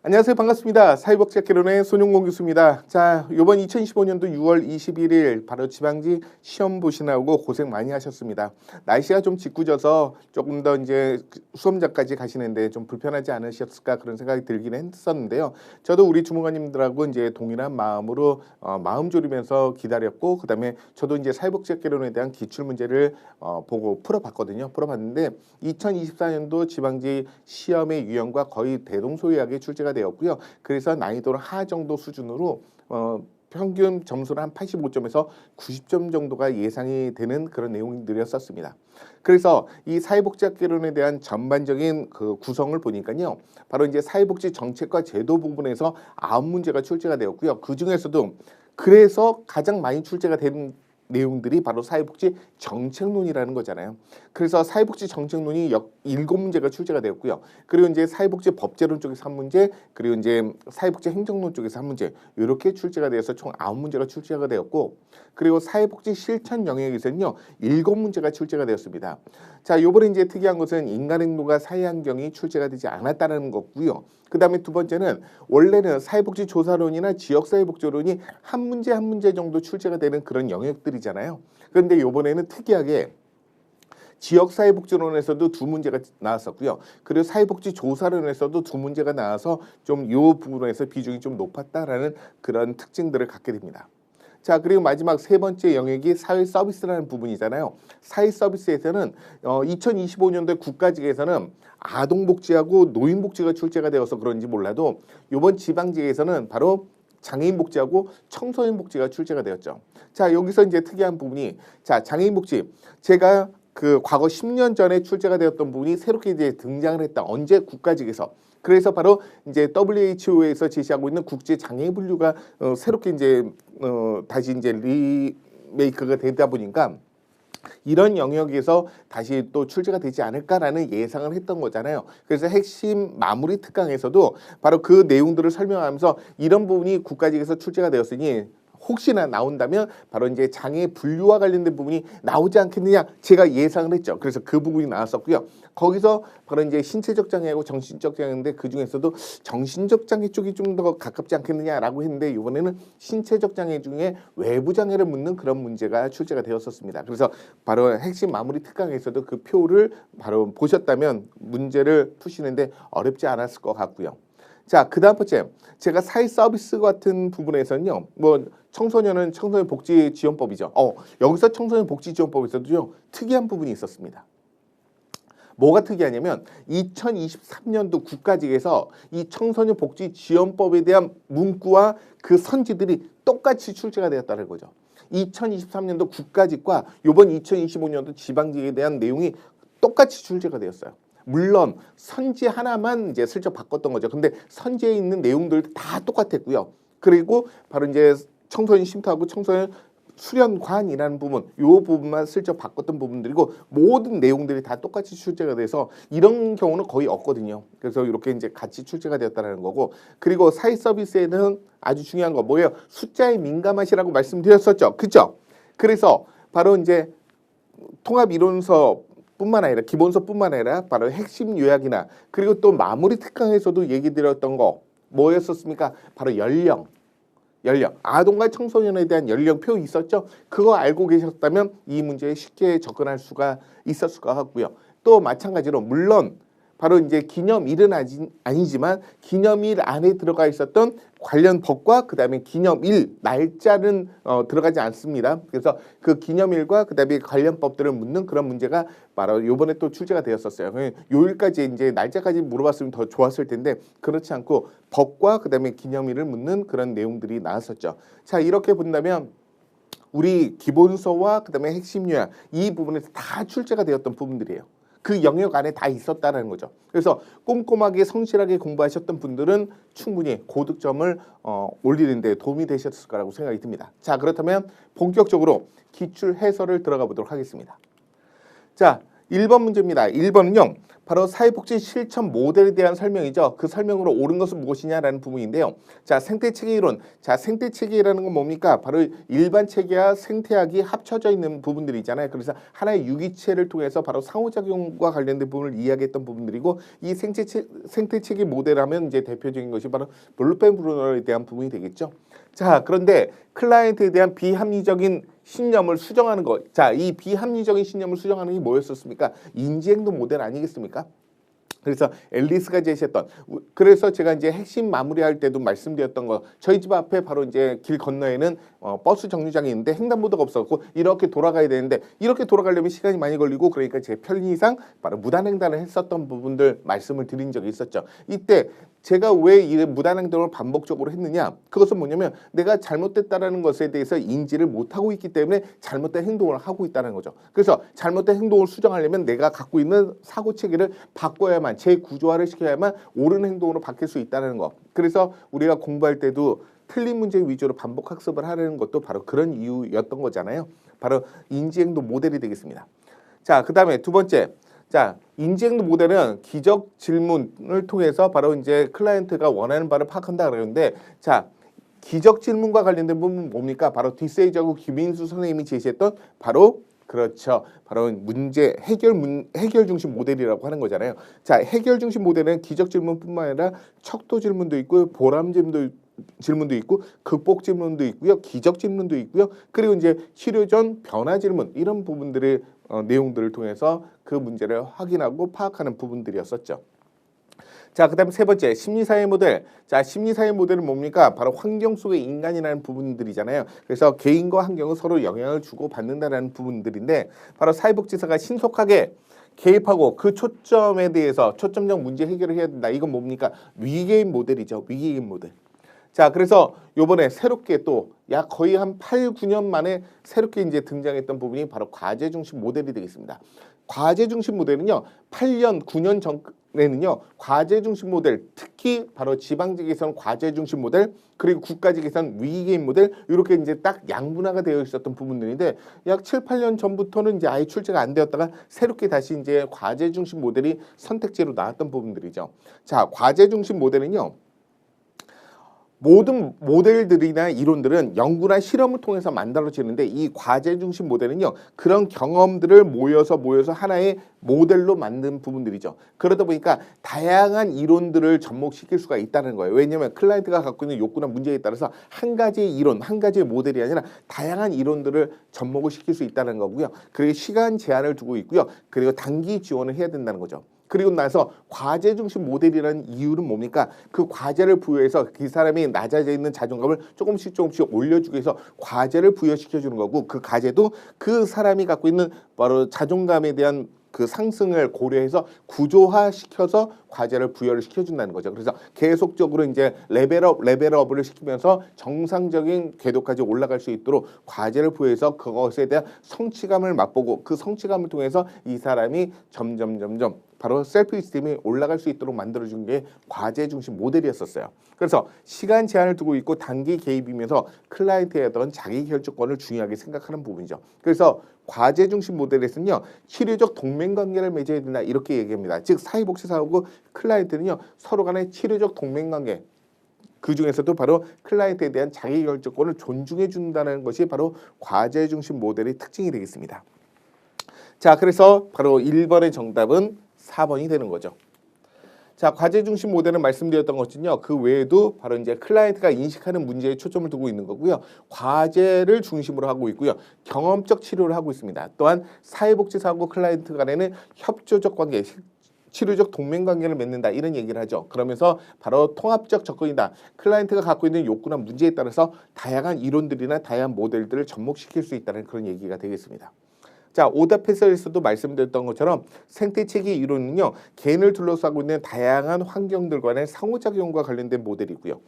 안녕하세요. 반갑습니다. 사회복지학개론의 손용공 교수입니다. 자, 이번 2025년도 6월 21일 바로 지방직 시험 보시느라고 고생 많이 하셨습니다. 날씨가 좀 짓궂어서 조금 더 이제 수험장까지 가시는데 좀 불편하지 않으셨을까 그런 생각이 들긴 했었는데요. 저도 우리 주무관님들하고 이제 동일한 마음으로 마음 졸이면서 기다렸고, 그다음에 저도 이제 사회복지학개론에 대한 기출 문제를 보고 풀어봤거든요. 풀어봤는데 2024년도 지방직 시험의 유형과 거의 대동소이하게 출제가 되었고요. 그래서 난이도는 하 정도 수준으로 평균 점수는 한 85점에서 90점 정도가 예상이 되는 그런 내용들이었었습니다. 그래서 이 사회복지학개론에 대한 전반적인 그 구성을 보니까요. 바로 이제 사회복지 정책과 제도 부분에서 9문제가 출제가 되었고요. 그 중에서도 그래서 가장 많이 출제가 된 내용들이 바로 사회복지 정책론이라는 거잖아요. 그래서 사회복지 정책론이 7문제가 출제가 되었고요. 그리고 이제 사회복지 법제론 쪽에서 1문제, 그리고 이제 사회복지 행정론 쪽에서 1문제, 이렇게 출제가 되어서 총 9문제가 출제가 되었고, 그리고 사회복지 실천 영역에서는요 7문제가 출제가 되었습니다. 자, 요번에 이제 특이한 것은 인간행동과 사회환경이 출제가 되지 않았다는 거고요. 그 다음에 두 번째는 원래는 사회복지 조사론이나 지역사회복지론이 한 문제 한 문제 정도 출제가 되는 그런 영역들이잖아요. 그런데 이번에는 특이하게 지역사회복지론에서도 2문제가 나왔었고요. 그리고 사회복지조사론에서도 2문제가 나와서 좀 이 부분에서 비중이 좀 높았다라는 그런 특징들을 갖게 됩니다. 자, 그리고 마지막 세 번째 영역이 사회 서비스라는 부분이잖아요. 사회 서비스에서는 2025년도에 국가직에서는 아동복지하고 노인복지가 출제가 되어서 그런지 몰라도 이번 지방직에서는 바로 장애인복지하고 청소년복지가 출제가 되었죠. 자, 여기서 이제 특이한 부분이, 자, 장애인복지, 제가 그 과거 10년 전에 출제가 되었던 부분이 새롭게 이제 등장을 했다. 언제? 국가직에서. 그래서 바로 이제 WHO에서 제시하고 있는 국제 장애 분류가 새롭게 이제 다시 이제 리메이크가 되다 보니까 이런 영역에서 다시 또 출제가 되지 않을까라는 예상을 했던 거잖아요. 그래서 핵심 마무리 특강에서도 바로 그 내용들을 설명하면서 이런 부분이 국가직에서 출제가 되었으니 혹시나 나온다면 바로 이제 장애 분류와 관련된 부분이 나오지 않겠느냐, 제가 예상을 했죠. 그래서 그 부분이 나왔었고요. 거기서 바로 이제 신체적 장애하고 정신적 장애인데 그 중에서도 정신적 장애 쪽이 좀 더 가깝지 않겠느냐라고 했는데 이번에는 신체적 장애 중에 외부 장애를 묻는 그런 문제가 출제가 되었었습니다. 그래서 바로 핵심 마무리 특강에서도 그 표를 바로 보셨다면 문제를 푸시는데 어렵지 않았을 것 같고요. 자, 그 다음 번째, 제가 사회 서비스 같은 부분에서는요, 뭐 청소년은 청소년 복지 지원법이죠. 여기서 청소년 복지 지원법에서도요 특이한 부분이 있었습니다. 뭐가 특이하냐면 2023년도 국가직에서 이 청소년 복지 지원법에 대한 문구와 그 선지들이 똑같이 출제가 되었다는 거죠. 2023년도 국가직과 이번 2025년도 지방직에 대한 내용이 똑같이 출제가 되었어요. 물론 선지 하나만 이제 슬쩍 바꿨던 거죠. 근데 선지에 있는 내용들 다 똑같았고요. 그리고 바로 이제 청소년 쉼터하고 청소년 수련관이라는 부분, 이 부분만 슬쩍 바꿨던 부분들이고 모든 내용들이 다 똑같이 출제가 돼서 이런 경우는 거의 없거든요. 그래서 이렇게 이제 같이 출제가 되었다는 거고, 그리고 사회 서비스에는 아주 중요한 거 뭐예요? 숫자에 민감하시라고 말씀드렸었죠. 그죠? 그래서 바로 이제 통합 이론서 뿐만 아니라 기본서뿐만 아니라 바로 핵심 요약이나 그리고 또 마무리 특강에서도 얘기 드렸던 거 뭐였었습니까? 바로 연령. 아동과 청소년에 대한 연령표 있었죠? 그거 알고 계셨다면 이 문제에 쉽게 접근할 수가 있었을 것 같고요. 또 마찬가지로 물론 바로 이제 기념일은 아니지만 기념일 안에 들어가 있었던 관련 법과 그다음에 기념일 날짜는 들어가지 않습니다. 그래서 그 기념일과 그다음에 관련 법들을 묻는 그런 문제가 바로 이번에 또 출제가 되었었어요. 요일까지 이제 날짜까지 물어봤으면 더 좋았을 텐데 그렇지 않고 법과 그다음에 기념일을 묻는 그런 내용들이 나왔었죠. 자, 이렇게 본다면 우리 기본서와 그다음에 핵심 요약 이 부분에서 다 출제가 되었던 부분들이에요. 그 영역 안에 다 있었다는 거죠. 그래서 꼼꼼하게 성실하게 공부하셨던 분들은 충분히 고득점을 올리는 데 도움이 되셨을 거라고 생각이 듭니다. 자, 그렇다면 본격적으로 기출 해설을 들어가 보도록 하겠습니다. 자, 1번 문제입니다. 1번은요. 바로 사회복지 실천 모델에 대한 설명이죠. 그 설명으로 옳은 것은 무엇이냐라는 부분인데요. 자, 생태체계 이론. 자, 생태체계라는 건 뭡니까? 바로 일반 체계와 생태학이 합쳐져 있는 부분들이잖아요. 그래서 하나의 유기체를 통해서 바로 상호작용과 관련된 부분을 이야기했던 부분들이고, 이 생태체계 모델하면 이제 대표적인 것이 바로 블루펜 브루너에 대한 부분이 되겠죠. 자, 그런데 클라이언트에 대한 비합리적인 신념을 수정하는 것. 자, 이 비합리적인 신념을 수정하는 게 뭐였었습니까? 인지행동 모델 아니겠습니까? 그래서 앨리스가 제시했던, 그래서 제가 이제 핵심 마무리할 때도 말씀드렸던 거, 저희 집 앞에 바로 이제 길 건너에는 버스 정류장이 있는데 횡단보도가 없었고 이렇게 돌아가야 되는데, 이렇게 돌아가려면 시간이 많이 걸리고, 그러니까 제 편의상 바로 무단횡단을 했었던 부분들 말씀을 드린 적이 있었죠. 이때 제가 왜 이 무단횡단을 반복적으로 했느냐, 그것은 뭐냐면 내가 잘못됐다라는 것에 대해서 인지를 못하고 있기 때문에 잘못된 행동을 하고 있다는 거죠. 그래서 잘못된 행동을 수정하려면 내가 갖고 있는 사고체계를 바꿔야만, 재구조화를 시켜야만 옳은 행동으로 바뀔 수 있다는 거. 그래서 우리가 공부할 때도 틀린 문제 위주로 반복 학습을 하려는 것도 바로 그런 이유였던 거잖아요. 바로 인지행동 모델이 되겠습니다. 자, 그 다음에 두 번째. 자, 인지행동 모델은 기적 질문을 통해서 바로 이제 클라이언트가 원하는 바를 파악한다 그러는데, 자, 기적 질문과 관련된 부분은 뭡니까? 바로 디세이저하고 김인수 선생님이 제시했던 바로, 그렇죠, 바로 문제 해결 중심 모델이라고 하는 거잖아요. 자, 해결 중심 모델은 기적 질문뿐만 아니라 척도 질문도 있고, 보람 질문도 있고, 극복 질문도 있고요, 기적 질문도 있고요, 그리고 이제 치료 전 변화 질문, 이런 부분들의 내용들을 통해서 그 문제를 확인하고 파악하는 부분들이었었죠. 자, 그 다음에 세 번째, 심리사회 모델. 자, 심리사회 모델은 뭡니까? 바로 환경 속의 인간이라는 부분들이잖아요. 그래서 개인과 환경은 서로 영향을 주고 받는다는 부분들인데, 바로 사회복지사가 신속하게 개입하고 그 초점에 대해서 초점적 문제 해결을 해야 된다. 이건 뭡니까? 위기개입 모델이죠. 위기개입 모델. 자, 그래서 요번에 새롭게 또 약 거의 한 8, 9년 만에 새롭게 이제 등장했던 부분이 바로 과제 중심 모델이 되겠습니다. 과제 중심 모델은요, 8년, 9년 전에는요, 과제 중심 모델, 특히 바로 지방직에서는 과제 중심 모델, 그리고 국가직에서는 위기개입 모델, 이렇게 이제 딱 양분화가 되어 있었던 부분들인데, 약 7, 8년 전부터는 이제 아예 출제가 안 되었다가 새롭게 다시 이제 과제 중심 모델이 선택지로 나왔던 부분들이죠. 자, 과제 중심 모델은요, 모든 모델들이나 이론들은 연구나 실험을 통해서 만들어지는데, 이 과제 중심 모델은요, 그런 경험들을 모여서 하나의 모델로 만든 부분들이죠. 그러다 보니까 다양한 이론들을 접목시킬 수가 있다는 거예요. 왜냐하면 클라이언트가 갖고 있는 욕구나 문제에 따라서 한 가지의 이론, 한 가지의 모델이 아니라 다양한 이론들을 접목을 시킬 수 있다는 거고요. 그리고 시간 제한을 두고 있고요. 그리고 단기 지원을 해야 된다는 거죠. 그리고 나서 과제 중심 모델이라는 이유는 뭡니까? 그 과제를 부여해서 그 사람이 낮아져 있는 자존감을 조금씩 올려주기 위해서 과제를 부여시켜주는 거고, 그 과제도 그 사람이 갖고 있는 바로 자존감에 대한 그 상승을 고려해서 구조화시켜서 과제를 부여를 시켜준다는 거죠. 그래서 계속적으로 이제 레벨업을 시키면서 정상적인 궤도까지 올라갈 수 있도록 과제를 부여해서 그것에 대한 성취감을 맛보고, 그 성취감을 통해서 이 사람이 점점 바로 셀프 이스팀이 올라갈 수 있도록 만들어준 게 과제 중심 모델이었었어요. 그래서 시간 제한을 두고 있고 단기 개입이면서 클라이언트의 어떤 자기 결정권을 중요하게 생각하는 부분이죠. 그래서 과제 중심 모델에서는요, 치료적 동맹관계를 맺어야 된다, 이렇게 얘기합니다. 즉 사회복지사하고 클라이언트는요, 서로 간의 치료적 동맹관계, 그 중에서도 바로 클라이언트에 대한 자기 결정권을 존중해 준다는 것이 바로 과제 중심 모델의 특징이 되겠습니다. 자, 그래서 바로 1번의 정답은 4번이 되는 거죠. 자, 과제 중심 모델은 말씀드렸던 것은요, 그 외에도 바로 이제 클라이언트가 인식하는 문제에 초점을 두고 있는 거고요, 과제를 중심으로 하고 있고요, 경험적 치료를 하고 있습니다. 또한 사회복지사하고 클라이언트 간에는 협조적 관계, 치료적 동맹관계를 맺는다, 이런 얘기를 하죠. 그러면서 바로 통합적 접근이다. 클라이언트가 갖고 있는 욕구나 문제에 따라서 다양한 이론들이나 다양한 모델들을 접목시킬 수 있다는 그런 얘기가 되겠습니다. 자, 오답해설에서도 말씀드렸던 것처럼 생태체계 이론은요, 개인을 둘러싸고 있는 다양한 환경들과의 상호작용과 관련된 모델이고요.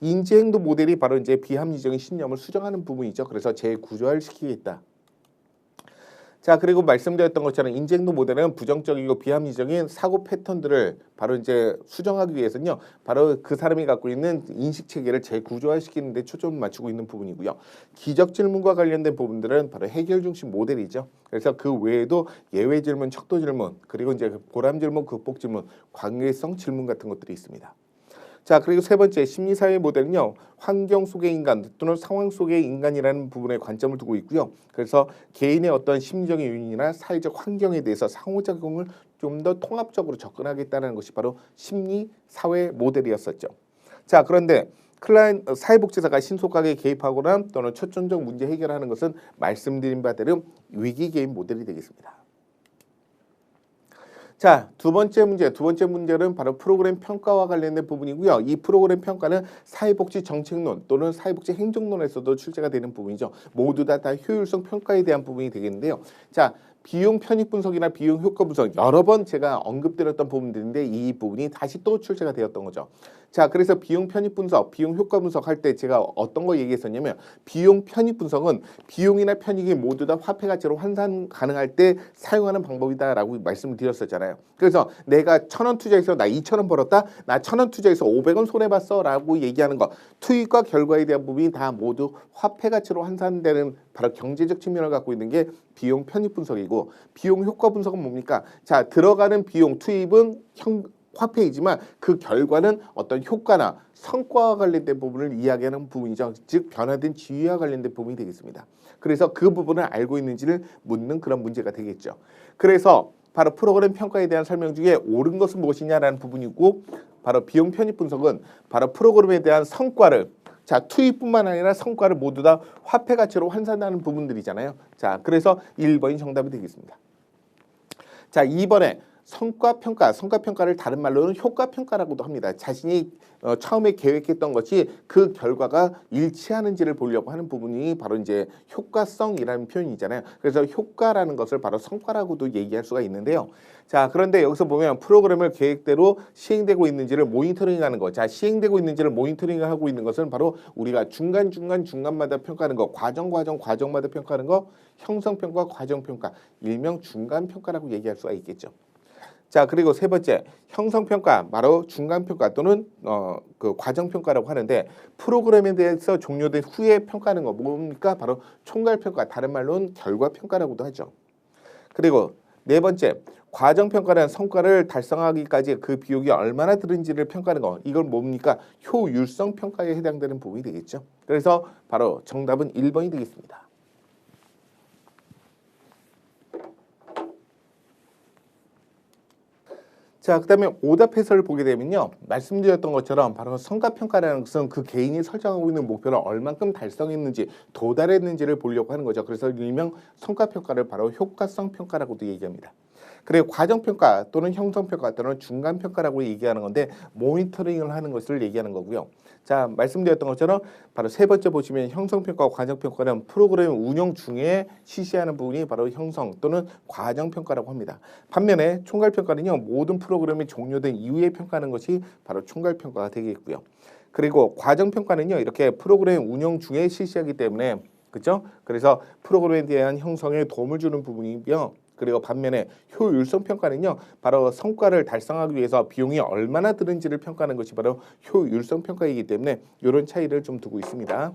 인지행동 모델이 바로 이제 비합리적인 신념을 수정하는 부분이죠. 그래서 재구조화를 시키겠다. 자, 그리고 말씀드렸던 것처럼 인지행동 모델은 부정적이고 비합리적인 사고 패턴들을 바로 이제 수정하기 위해서는요, 바로 그 사람이 갖고 있는 인식 체계를 재구조화시키는 데 초점을 맞추고 있는 부분이고요. 기적 질문과 관련된 부분들은 바로 해결 중심 모델이죠. 그래서 그 외에도 예외 질문, 척도 질문, 그리고 이제 보람 질문, 극복 질문, 관계성 질문 같은 것들이 있습니다. 자, 그리고 세 번째 심리사회 모델은요, 환경 속의 인간 또는 상황 속의 인간이라는 부분에 관점을 두고 있고요. 그래서 개인의 어떤 심리적인 요인이나 사회적 환경에 대해서 상호작용을 좀 더 통합적으로 접근하겠다는 것이 바로 심리사회 모델이었었죠. 자, 그런데 사회복지사가 신속하게 개입하거나 또는 초점적 문제 해결하는 것은 말씀드린 바대로 위기 개입 모델이 되겠습니다. 자, 두 번째 문제는 바로 프로그램 평가와 관련된 부분이고요. 이 프로그램 평가는 사회복지 정책론 또는 사회복지 행정론에서도 출제가 되는 부분이죠. 모두 다 효율성 평가에 대한 부분이 되겠는데요. 자, 비용 편익 분석이나 비용 효과 분석 여러 번 제가 언급드렸던 부분들인데 이 부분이 다시 또 출제가 되었던 거죠. 자, 그래서 비용 편익 분석, 비용 효과 분석 할 때 제가 어떤 거 얘기했었냐면 비용 편익 분석은 비용이나 편익이 모두 다 화폐 가치로 환산 가능할 때 사용하는 방법이다라고 말씀을 드렸었잖아요. 그래서 내가 1,000원 투자해서 나 2,000원 벌었다, 나 1,000원 투자해서 500원 손해봤어라고 얘기하는 거, 투입과 결과에 대한 부분이 다 모두 화폐 가치로 환산되는 바로 경제적 측면을 갖고 있는 게 비용 편익 분석이고, 비용 효과 분석은 뭡니까? 자, 들어가는 비용 투입은 화폐이지만 그 결과는 어떤 효과나 성과와 관련된 부분을 이야기하는 부분이죠. 즉 변화된 지위와 관련된 부분이 되겠습니다. 그래서 그 부분을 알고 있는지를 묻는 그런 문제가 되겠죠. 그래서 바로 프로그램 평가에 대한 설명 중에 옳은 것은 무엇이냐라는 부분이고, 바로 비용 편익 분석은 바로 프로그램에 대한 성과를, 자, 투입뿐만 아니라 성과를 모두 다 화폐 가치로 환산하는 부분들이잖아요. 자, 그래서 1번이 정답이 되겠습니다. 자, 2번에 성과평가를 다른 말로는 효과평가라고도 합니다. 자신이 처음에 계획했던 것이 그 결과가 일치하는지를 보려고 하는 부분이 바로 이제 효과성이라는 표현이잖아요. 그래서 효과라는 것을 바로 성과라고도 얘기할 수가 있는데요. 자, 그런데 여기서 보면 프로그램을 계획대로 시행되고 있는지를 모니터링하는 거. 자, 시행되고 있는지를 모니터링하고 있는 것은 바로 우리가 중간마다 평가하는 거, 과정마다 평가하는 거, 형성평가, 과정평가, 일명 중간평가라고 얘기할 수가 있겠죠. 자, 그리고 세 번째 형성평가, 바로 중간평가 또는 그 과정평가라고 하는데, 프로그램에 대해서 종료된 후에 평가하는 거 뭡니까? 바로 총괄평가, 다른 말로는 결과평가라고도 하죠. 그리고 네 번째 과정평가는 성과를 달성하기까지 그 비용이 얼마나 들은지를 평가하는 거, 이건 뭡니까? 효율성 평가에 해당되는 부분이 되겠죠. 그래서 바로 정답은 1번이 되겠습니다. 자, 그 다음에 오답 해설을 보게 되면요, 말씀드렸던 것처럼 바로 성과평가라는 것은 그 개인이 설정하고 있는 목표를 얼만큼 달성했는지, 도달했는지를 보려고 하는 거죠. 그래서 일명 성과평가를 바로 효과성 평가라고도 얘기합니다. 그리고 과정평가 또는 형성평가 또는 중간평가라고 얘기하는 건데, 모니터링을 하는 것을 얘기하는 거고요. 자, 말씀드렸던 것처럼 바로 세 번째 보시면 형성평가와 과정평가는 프로그램 운영 중에 실시하는 부분이 바로 형성 또는 과정평가라고 합니다. 반면에 총괄평가는요, 모든 프로그램이 종료된 이후에 평가하는 것이 바로 총괄평가가 되겠고요. 그리고 과정평가는요, 이렇게 프로그램 운영 중에 실시하기 때문에, 그렇죠? 그래서 프로그램에 대한 형성에 도움을 주는 부분이며, 그리고 반면에 효율성 평가는요, 바로 성과를 달성하기 위해서 비용이 얼마나 드는지를 평가하는 것이 바로 효율성 평가이기 때문에 이런 차이를 좀 두고 있습니다.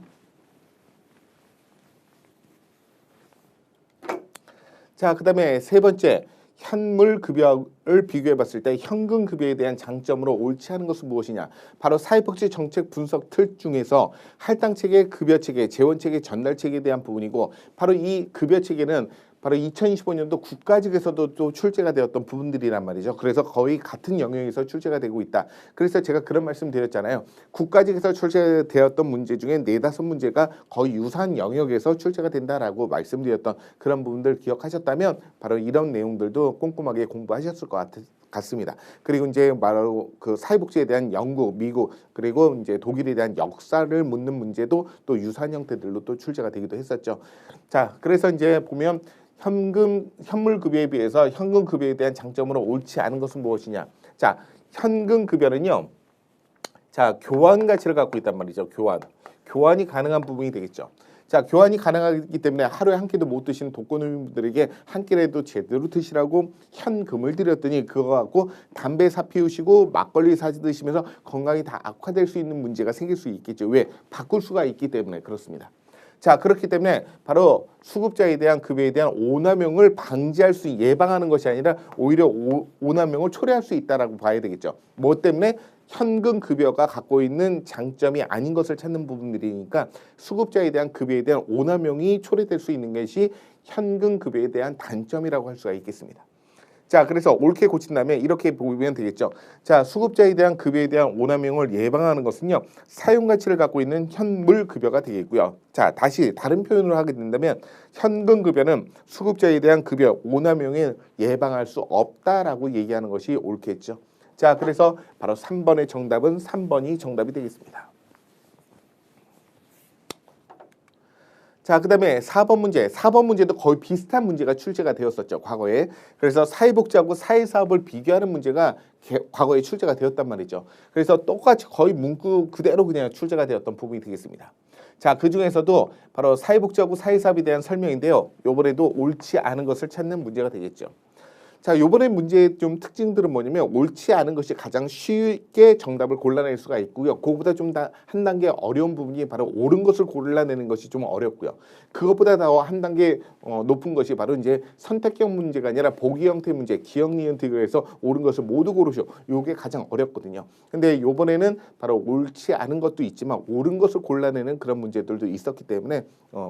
자, 그 다음에 세 번째, 현물급여를 비교해 봤을 때 현금급여에 대한 장점으로 옳지 않은 것은 무엇이냐. 바로 사회복지 정책 분석 틀 중에서 할당체계, 급여체계, 재원체계, 전달체계에 대한 부분이고, 바로 이 급여체계는 바로 2025년도 국가직에서도 또 출제가 되었던 부분들이란 말이죠. 그래서 거의 같은 영역에서 출제가 되고 있다. 그래서 제가 그런 말씀 드렸잖아요. 국가직에서 출제되었던 문제 중에 4-5문제가 거의 유사한 영역에서 출제가 된다라고 말씀드렸던 그런 부분들 기억하셨다면 바로 이런 내용들도 꼼꼼하게 공부하셨을 것 같습니다. 그리고 이제 바로 그 사회복지에 대한 연구, 미국, 그리고 이제 독일에 대한 역사를 묻는 문제도 또 유사한 형태들로 또 출제가 되기도 했었죠. 자, 그래서 이제 보면 현물급여에 비해서 현금급여에 대한 장점으로 옳지 않은 것은 무엇이냐. 자, 현금급여는요, 자, 교환 가치를 갖고 있단 말이죠. 교환이 가능한 부분이 되겠죠. 자, 교환이 가능하기 때문에 하루에 한 끼도 못 드시는 독거노인분들에게 한 끼라도 제대로 드시라고 현금을 드렸더니 그거 갖고 담배 사 피우시고 막걸리 사 드시면서 건강이 다 악화될 수 있는 문제가 생길 수 있겠죠. 왜? 바꿀 수가 있기 때문에 그렇습니다. 자, 그렇기 때문에 바로 수급자에 대한 급여에 대한 오남용을 방지할 수 예방하는 것이 아니라 오히려 오남용을 초래할 수 있다라고 봐야 되겠죠. 뭐 때문에? 현금 급여가 갖고 있는 장점이 아닌 것을 찾는 부분들이니까 수급자에 대한 급여에 대한 오남용이 초래될 수 있는 것이 현금 급여에 대한 단점이라고 할 수가 있겠습니다. 자, 그래서 옳게 고친다면 이렇게 보면 되겠죠. 자, 수급자에 대한 급여에 대한 오남용을 예방하는 것은요, 사용 가치를 갖고 있는 현물 급여가 되겠고요. 자, 다시 다른 표현으로 하게 된다면 현금 급여는 수급자에 대한 급여 오남용을 예방할 수 없다라고 얘기하는 것이 옳겠죠. 자, 그래서 바로 3번의 정답은 3번이 정답이 되겠습니다. 자, 그 다음에 4번 문제. 4번 문제도 거의 비슷한 문제가 출제가 되었었죠, 과거에. 그래서 사회복지하고 사회사업을 비교하는 문제가 과거에 출제가 되었단 말이죠. 그래서 똑같이 거의 문구 그대로 그냥 출제가 되었던 부분이 되겠습니다. 자, 그 중에서도 바로 사회복지하고 사회사업에 대한 설명인데요. 요번에도 옳지 않은 것을 찾는 문제가 되겠죠. 자, 요번에 문제의 좀 특징들은 뭐냐면 옳지 않은 것이 가장 쉽게 정답을 골라낼 수가 있고요. 그것보다 좀 한 단계 어려운 부분이 바로 옳은 것을 골라내는 것이 좀 어렵고요. 그것보다 더 한 단계 높은 것이 바로 이제 선택형 문제가 아니라 보기 형태 문제, 기억, 니은, 디귿에서 옳은 것을 모두 고르쇼. 요게 가장 어렵거든요. 근데 요번에는 바로 옳지 않은 것도 있지만 옳은 것을 골라내는 그런 문제들도 있었기 때문에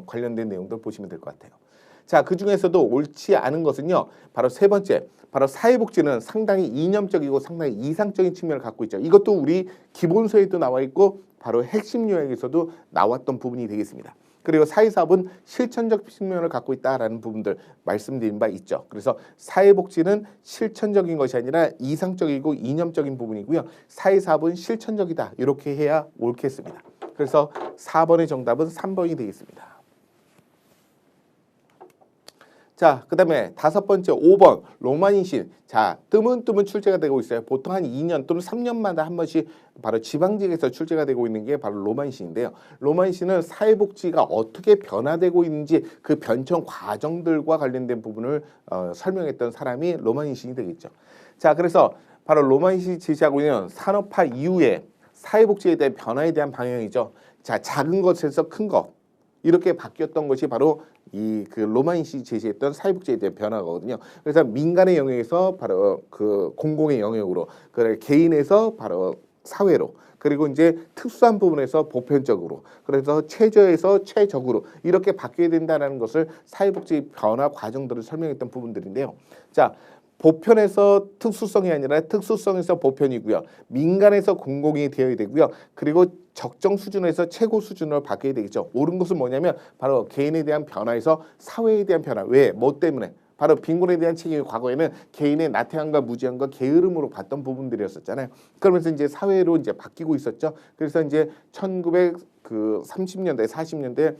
관련된 내용들 보시면 될 것 같아요. 자, 그 중에서도 옳지 않은 것은요, 바로 세 번째, 바로 사회복지는 상당히 이념적이고 상당히 이상적인 측면을 갖고 있죠. 이것도 우리 기본서에도 나와 있고 바로 핵심 요약에서도 나왔던 부분이 되겠습니다. 그리고 사회사업은 실천적 측면을 갖고 있다라는 부분들 말씀드린 바 있죠. 그래서 사회복지는 실천적인 것이 아니라 이상적이고 이념적인 부분이고요. 사회사업은 실천적이다. 이렇게 해야 옳겠습니다. 그래서 4번의 정답은 3번이 되겠습니다. 자, 그 다음에 5번째 5번 로마인신. 자, 뜨문뜨문 출제가 되고 있어요. 보통 한 2년 또는 3년마다 한 번씩 바로 지방직에서 출제가 되고 있는 게 바로 로마인신인데요. 로마인신은 사회복지가 어떻게 변화되고 있는지 그 변천 과정들과 관련된 부분을 설명했던 사람이 로마인신이 되겠죠. 자, 그래서 바로 로마인신이 제시하고 있는 산업화 이후에 사회복지에 대한 변화에 대한 방향이죠. 자, 작은 것에서 큰 것. 이렇게 바뀌었던 것이 바로 그 로마인시 제시했던 사회복지에 대한 변화거든요. 그래서 민간의 영역에서 바로 그 공공의 영역으로, 그래 개인에서 바로 사회로, 그리고 이제 특수한 부분에서 보편적으로, 그래서 최저에서 최적으로 이렇게 바뀌어야 된다는 것을 사회복지 변화 과정들을 설명했던 부분들인데요. 자, 보편에서 특수성이 아니라 특수성에서 보편이고요. 민간에서 공공이 되어야 되고요. 그리고 적정 수준에서 최고 수준으로 바뀌어야 되겠죠. 옳은 것은 뭐냐면 바로 개인에 대한 변화에서 사회에 대한 변화. 왜? 뭐 때문에? 바로 빈곤에 대한 책임이 과거에는 개인의 나태함과 무지함과 게으름으로 봤던 부분들이었었잖아요. 그러면서 이제 사회로 이제 바뀌고 있었죠. 그래서 이제 1930년대, 40년대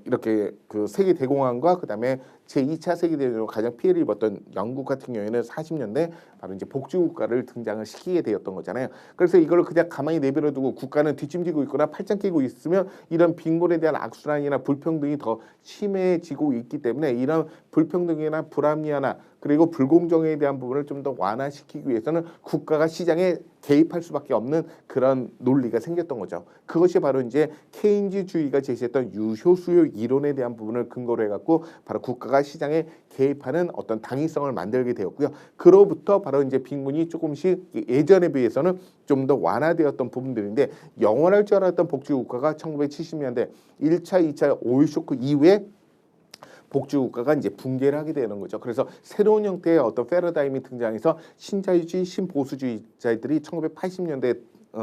이렇게 그 세계 대공황과 그다음에 제2차 세계대전으로 가장 피해를 입었던 영국 같은 경우에는 40년대 바로 이제 복지국가를 등장을 시키게 되었던 거잖아요. 그래서 이걸 그냥 가만히 내버려 두고 국가는 뒷짐지고 있거나 팔짱 끼고 있으면 이런 빈곤에 대한 악순환이나 불평등이 더 심해지고 있기 때문에 이런 불평등이나 불합리화나 그리고 불공정에 대한 부분을 좀 더 완화시키기 위해서는 국가가 시장에 개입할 수밖에 없는 그런 논리가 생겼던 거죠. 그것이 바로 이제 케인즈주의가 제시했던 유효수요 이론에 대한 부분을 근거로 해갖고 바로 국가가 시장에 개입하는 어떤 당위성을 만들게 되었고요. 그로부터 바로 이제 빈곤이 조금씩 예전에 비해서는 좀 더 완화되었던 부분들인데 영원할 줄 알았던 복지국가가 1970년대 1차, 2차 오일 쇼크 이후에 복지국가가 이제 붕괴를 하게 되는 거죠. 그래서 새로운 형태의 어떤 패러다임이 등장해서 신자유주의, 신보수주의자들이 1980년대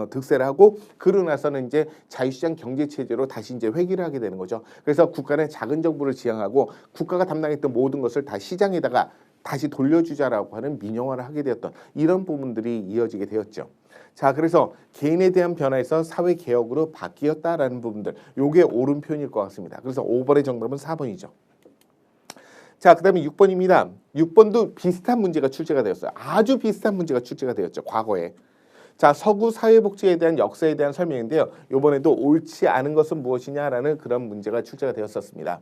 득세를 하고 그러고 나서는 이제 자유시장 경제 체제로 다시 이제 회귀를 하게 되는 거죠. 그래서 국가는 작은 정부를 지향하고 국가가 담당했던 모든 것을 다 시장에다가 다시 돌려주자라고 하는 민영화를 하게 되었던 이런 부분들이 이어지게 되었죠. 자, 그래서 개인에 대한 변화에서 사회 개혁으로 바뀌었다라는 부분들, 요게 옳은 표현일 것 같습니다. 그래서 5번의 정답은 4번이죠. 자, 그 다음에 6번입니다. 6번도 비슷한 문제가 출제가 되었어요. 아주 비슷한 문제가 출제가 되었죠. 과거에. 자, 서구 사회복지에 대한 역사에 대한 설명인데요. 이번에도 옳지 않은 것은 무엇이냐라는 그런 문제가 출제가 되었었습니다.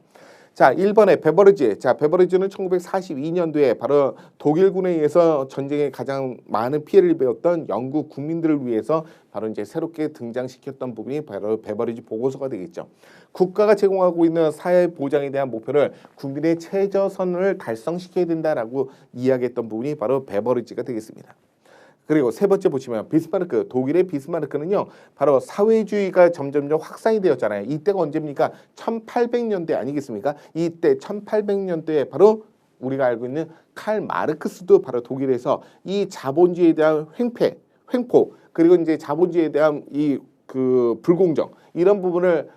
자, 1번에 베버리지. 자, 베버리지는 1942년도에 바로 독일군에 의해서 전쟁에 가장 많은 피해를 입었던 영국 국민들을 위해서 바로 이제 새롭게 등장시켰던 부분이 바로 베버리지 보고서가 되겠죠. 국가가 제공하고 있는 사회 보장에 대한 목표를 국민의 최저선을 달성시켜야 된다라고 이야기했던 부분이 바로 베버리지가 되겠습니다. 그리고 세 번째 보시면 비스마르크, 독일의 비스마르크는요, 바로 사회주의가 점점점 확산이 되었잖아요. 이때가 언제입니까? 1800년대 아니겠습니까? 이때 1800년대에 바로 우리가 알고 있는 칼 마르크스도 바로 독일에서 이 자본주의에 대한 횡포, 그리고 이제 자본주의에 대한 이 그 불공정 이런 부분을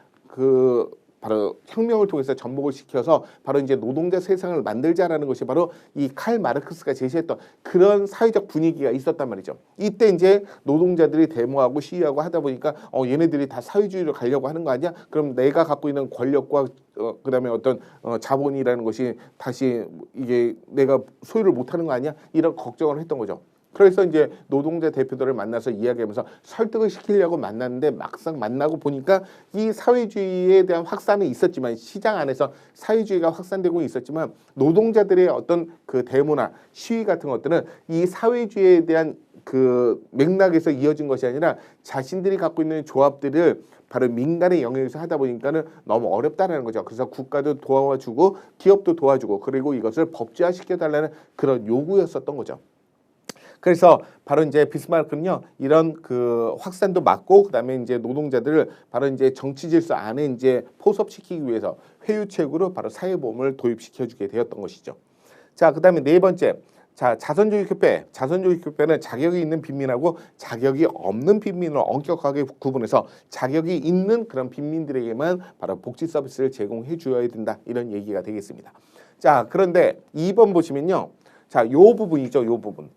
바로 혁명을 통해서 전복을 시켜서 바로 이제 노동자 세상을 만들자라는 것이 바로 이 칼 마르크스가 제시했던 그런 사회적 분위기가 있었단 말이죠. 이때 이제 노동자들이 데모하고 시위하고 하다 보니까 얘네들이 다 사회주의로 가려고 하는 거 아니야? 그럼 내가 갖고 있는 권력과 그다음에 어떤 자본이라는 것이 다시 이게 내가 소유를 못하는 거 아니야? 이런 걱정을 했던 거죠. 그래서 이제 노동자 대표들을 만나서 이야기하면서 설득을 시키려고 만났는데 막상 만나고 보니까 이 사회주의에 대한 확산은 있었지만 시장 안에서 사회주의가 확산되고 있었지만 노동자들의 어떤 그 데모나 시위 같은 것들은 이 사회주의에 대한 그 맥락에서 이어진 것이 아니라 자신들이 갖고 있는 조합들을 바로 민간의 영역에서 하다 보니까는 너무 어렵다라는 거죠. 그래서 국가도 도와주고 기업도 도와주고 그리고 이것을 법제화시켜달라는 그런 요구였었던 거죠. 그래서 바로 이제 비스마르크는요 이런 그 확산도 막고 그다음에 이제 노동자들을 바로 이제 정치 질서 안에 이제 포섭시키기 위해서 회유책으로 바로 사회보험을 도입시켜주게 되었던 것이죠. 자, 그다음에 네 번째, 자 자선조직협회. 자선조직협회는 자격이 있는 빈민하고 자격이 없는 빈민을 엄격하게 구분해서 자격이 있는 그런 빈민들에게만 바로 복지 서비스를 제공해 주어야 된다 이런 얘기가 되겠습니다. 자, 그런데 2번 보시면요, 자, 요 부분이죠, 요 부분.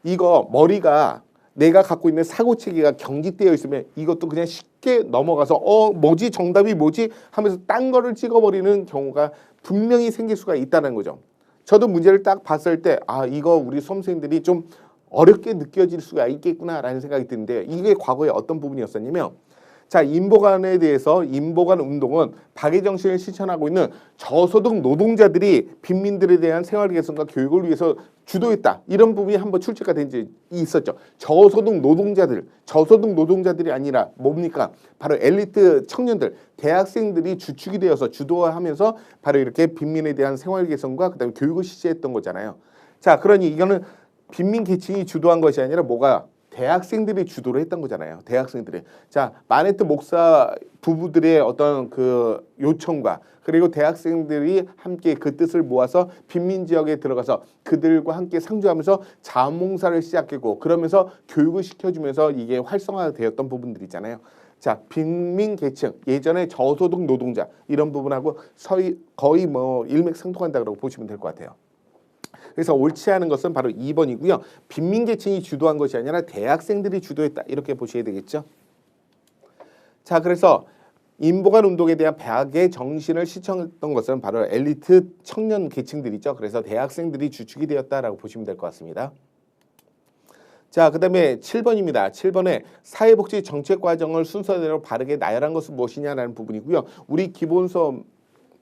이거 머리가 내가 갖고 있는 사고 체계가 경직되어 있으면 이것도 그냥 쉽게 넘어가서 뭐지 정답이 뭐지 하면서 딴 거를 찍어버리는 경우가 분명히 생길 수가 있다는 거죠. 저도 문제를 딱 봤을 때 이거 우리 수험생들이 좀 어렵게 느껴질 수가 있겠구나라는 생각이 드는데 이게 과거에 어떤 부분이었었냐면, 자, 인보관에 대해서 인보관 운동은 박애 정신을 실천하고 있는 저소득 노동자들이 빈민들에 대한 생활 개선과 교육을 위해서 주도했다. 이런 부분이 한번 출제가 된 적이 있었죠. 저소득 노동자들이 아니라 뭡니까? 바로 엘리트 청년들, 대학생들이 주축이 되어서 주도하면서 바로 이렇게 빈민에 대한 생활 개선과 그다음에 교육을 실시했던 거잖아요. 자, 그러니 이거는 빈민 계층이 주도한 것이 아니라 뭐가? 대학생들이 주도를 했던 거잖아요. 대학생들이. 자, 마네트 목사 부부들의 어떤 그 요청과 그리고 대학생들이 함께 그 뜻을 모아서 빈민 지역에 들어가서 그들과 함께 상주하면서 자원봉사를 시작했고 그러면서 교육을 시켜주면서 이게 활성화되었던 부분들이잖아요. 자, 빈민 계층, 예전에 저소득 노동자 이런 부분하고 거의 뭐 일맥상통한다고 보시면 될 것 같아요. 그래서 옳지 않은 것은 바로 2번이고요. 빈민계층이 주도한 것이 아니라 대학생들이 주도했다. 이렇게 보셔야 되겠죠. 자, 그래서 인보관 운동에 대한 박애 정신을 실천했던 것은 바로 엘리트 청년 계층들이죠. 그래서 대학생들이 주축이 되었다라고 보시면 될 것 같습니다. 자, 그다음에 7번입니다. 7번에 사회복지 정책 과정을 순서대로 바르게 나열한 것은 무엇이냐라는 부분이고요. 우리 기본서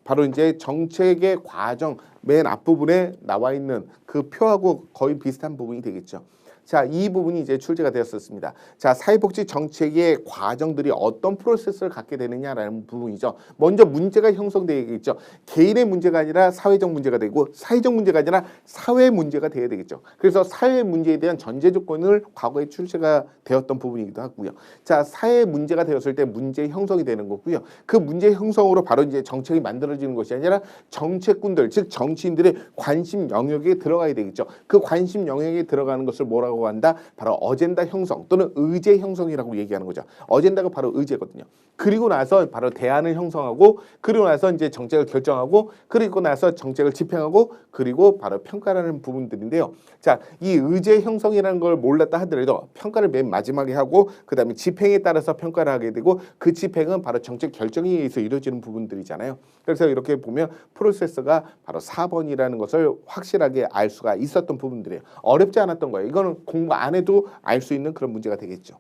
바로 이제 정책의 과정 맨 앞부분에 나와 있는 그 표하고 거의 비슷한 부분이 되겠죠. 자, 이 부분이 이제 출제가 되었었습니다. 자, 사회복지 정책의 과정들이 어떤 프로세스를 갖게 되느냐라는 부분이죠. 먼저 문제가 형성되겠죠. 개인의 문제가 아니라 사회적 문제가 되고 사회적 문제가 아니라 사회 문제가 되어야 되겠죠. 그래서 사회 문제에 대한 전제 조건을 과거에 출제가 되었던 부분이기도 하고요. 자, 사회 문제가 되었을 때 문제 형성이 되는 거고요. 그 문제 형성으로 바로 이제 정책이 만들어지는 것이 아니라 정책군들, 즉 정치인들의 관심 영역에 들어가야 되겠죠. 그 관심 영역에 들어가는 것을 뭐라고 한다? 바로 어젠다 형성 또는 의제 형성이라고 얘기하는 거죠. 어젠다가 바로 의제거든요. 그리고 나서 바로 대안을 형성하고 그리고 나서 이제 정책을 결정하고 그리고 나서 정책을 집행하고 그리고 바로 평가라는 부분들인데요. 자, 이 의제 형성이라는 걸 몰랐다 하더라도 평가를 맨 마지막에 하고 그다음에 집행에 따라서 평가를 하게 되고 그 집행은 바로 정책 결정에 의해서 이루어지는 부분들이잖아요. 그래서 이렇게 보면 프로세스가 바로 4번이라는 것을 확실하게 알 수가 있었던 부분들이에요. 어렵지 않았던 거예요. 이거는 공부 안 해도 알 수 있는 그런 문제가 되겠죠.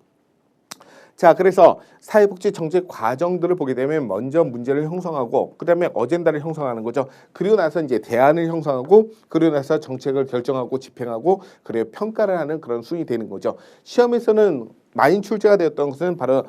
자, 그래서 사회복지 정책 과정들을 보게 되면 먼저 문제를 형성하고 그다음에 어젠다를 형성하는 거죠. 그리고 나서 이제 대안을 형성하고 그리고 나서 정책을 결정하고 집행하고 그리고 평가를 하는 그런 순이 되는 거죠. 시험에서는 많이 출제가 되었던 것은 바로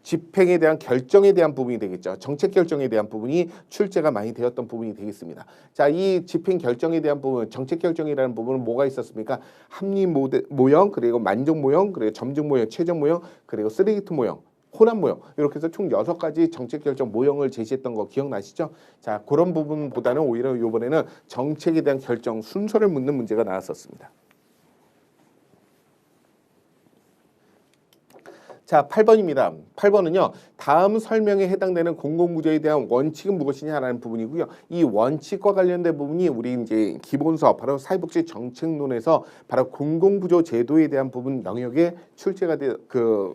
집행에 대한 결정에 대한 부분이 되겠죠. 정책 결정에 대한 부분이 출제가 많이 되었던 부분이 되겠습니다. 자, 이 집행 결정에 대한 부분, 정책 결정이라는 부분은 뭐가 있었습니까? 합리 모형, 그리고 만족 모형, 그리고 점증 모형, 최종 모형, 그리고 쓰레기통 모형, 호남 모형, 이렇게 해서 총 6가지 정책 결정 모형을 제시했던 거 기억나시죠? 자, 그런 부분보다는 오히려 이번에는 정책에 대한 결정 순서를 묻는 문제가 나왔었습니다. 자, 8번입니다. 8번은요. 다음 설명에 해당되는 공공부조에 대한 원칙은 무엇이냐라는 부분이고요. 이 원칙과 관련된 부분이 우리 이제 기본서 바로 사회복지 정책론에서 바로 공공부조 제도에 대한 부분 영역에 출제가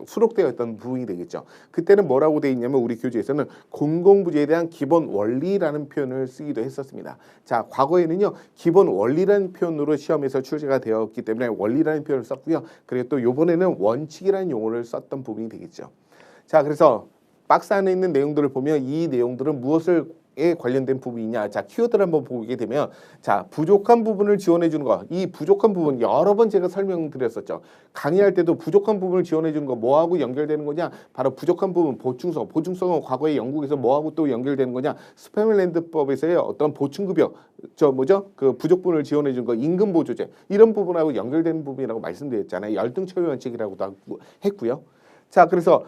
수록되어 있던 부분이 되겠죠. 그때는 뭐라고 되어 있냐면 우리 교재에서는 공공부조에 대한 기본 원리라는 표현을 쓰기도 했었습니다. 자, 과거에는요. 기본 원리라는 표현으로 시험에서 출제가 되었기 때문에 원리라는 표현을 썼고요. 그리고 또 이번에는 원칙이라는 용어를 썼던 부분이 되겠죠. 자, 그래서 박스 안에 있는 내용들을 보면 이 내용들은 무엇에 관련된 부분이냐. 자, 키워드를 한번 보게 되면 자, 부족한 부분을 지원해 주는 거. 이 부족한 부분 여러 번 제가 설명드렸었죠. 강의할 때도 부족한 부분을 지원해 주는 거 뭐하고 연결되는 거냐? 바로 부족한 부분 보충성. 보충성은 과거에 영국에서 뭐하고 또 연결되는 거냐? 스패밀랜드법에서의 어떤 보충급여 그 부족분을 지원해 준 거 임금 보조제 이런 부분하고 연결되는 부분이라고 말씀드렸잖아요. 열등 처리 원칙이라고도 했고요. 자, 그래서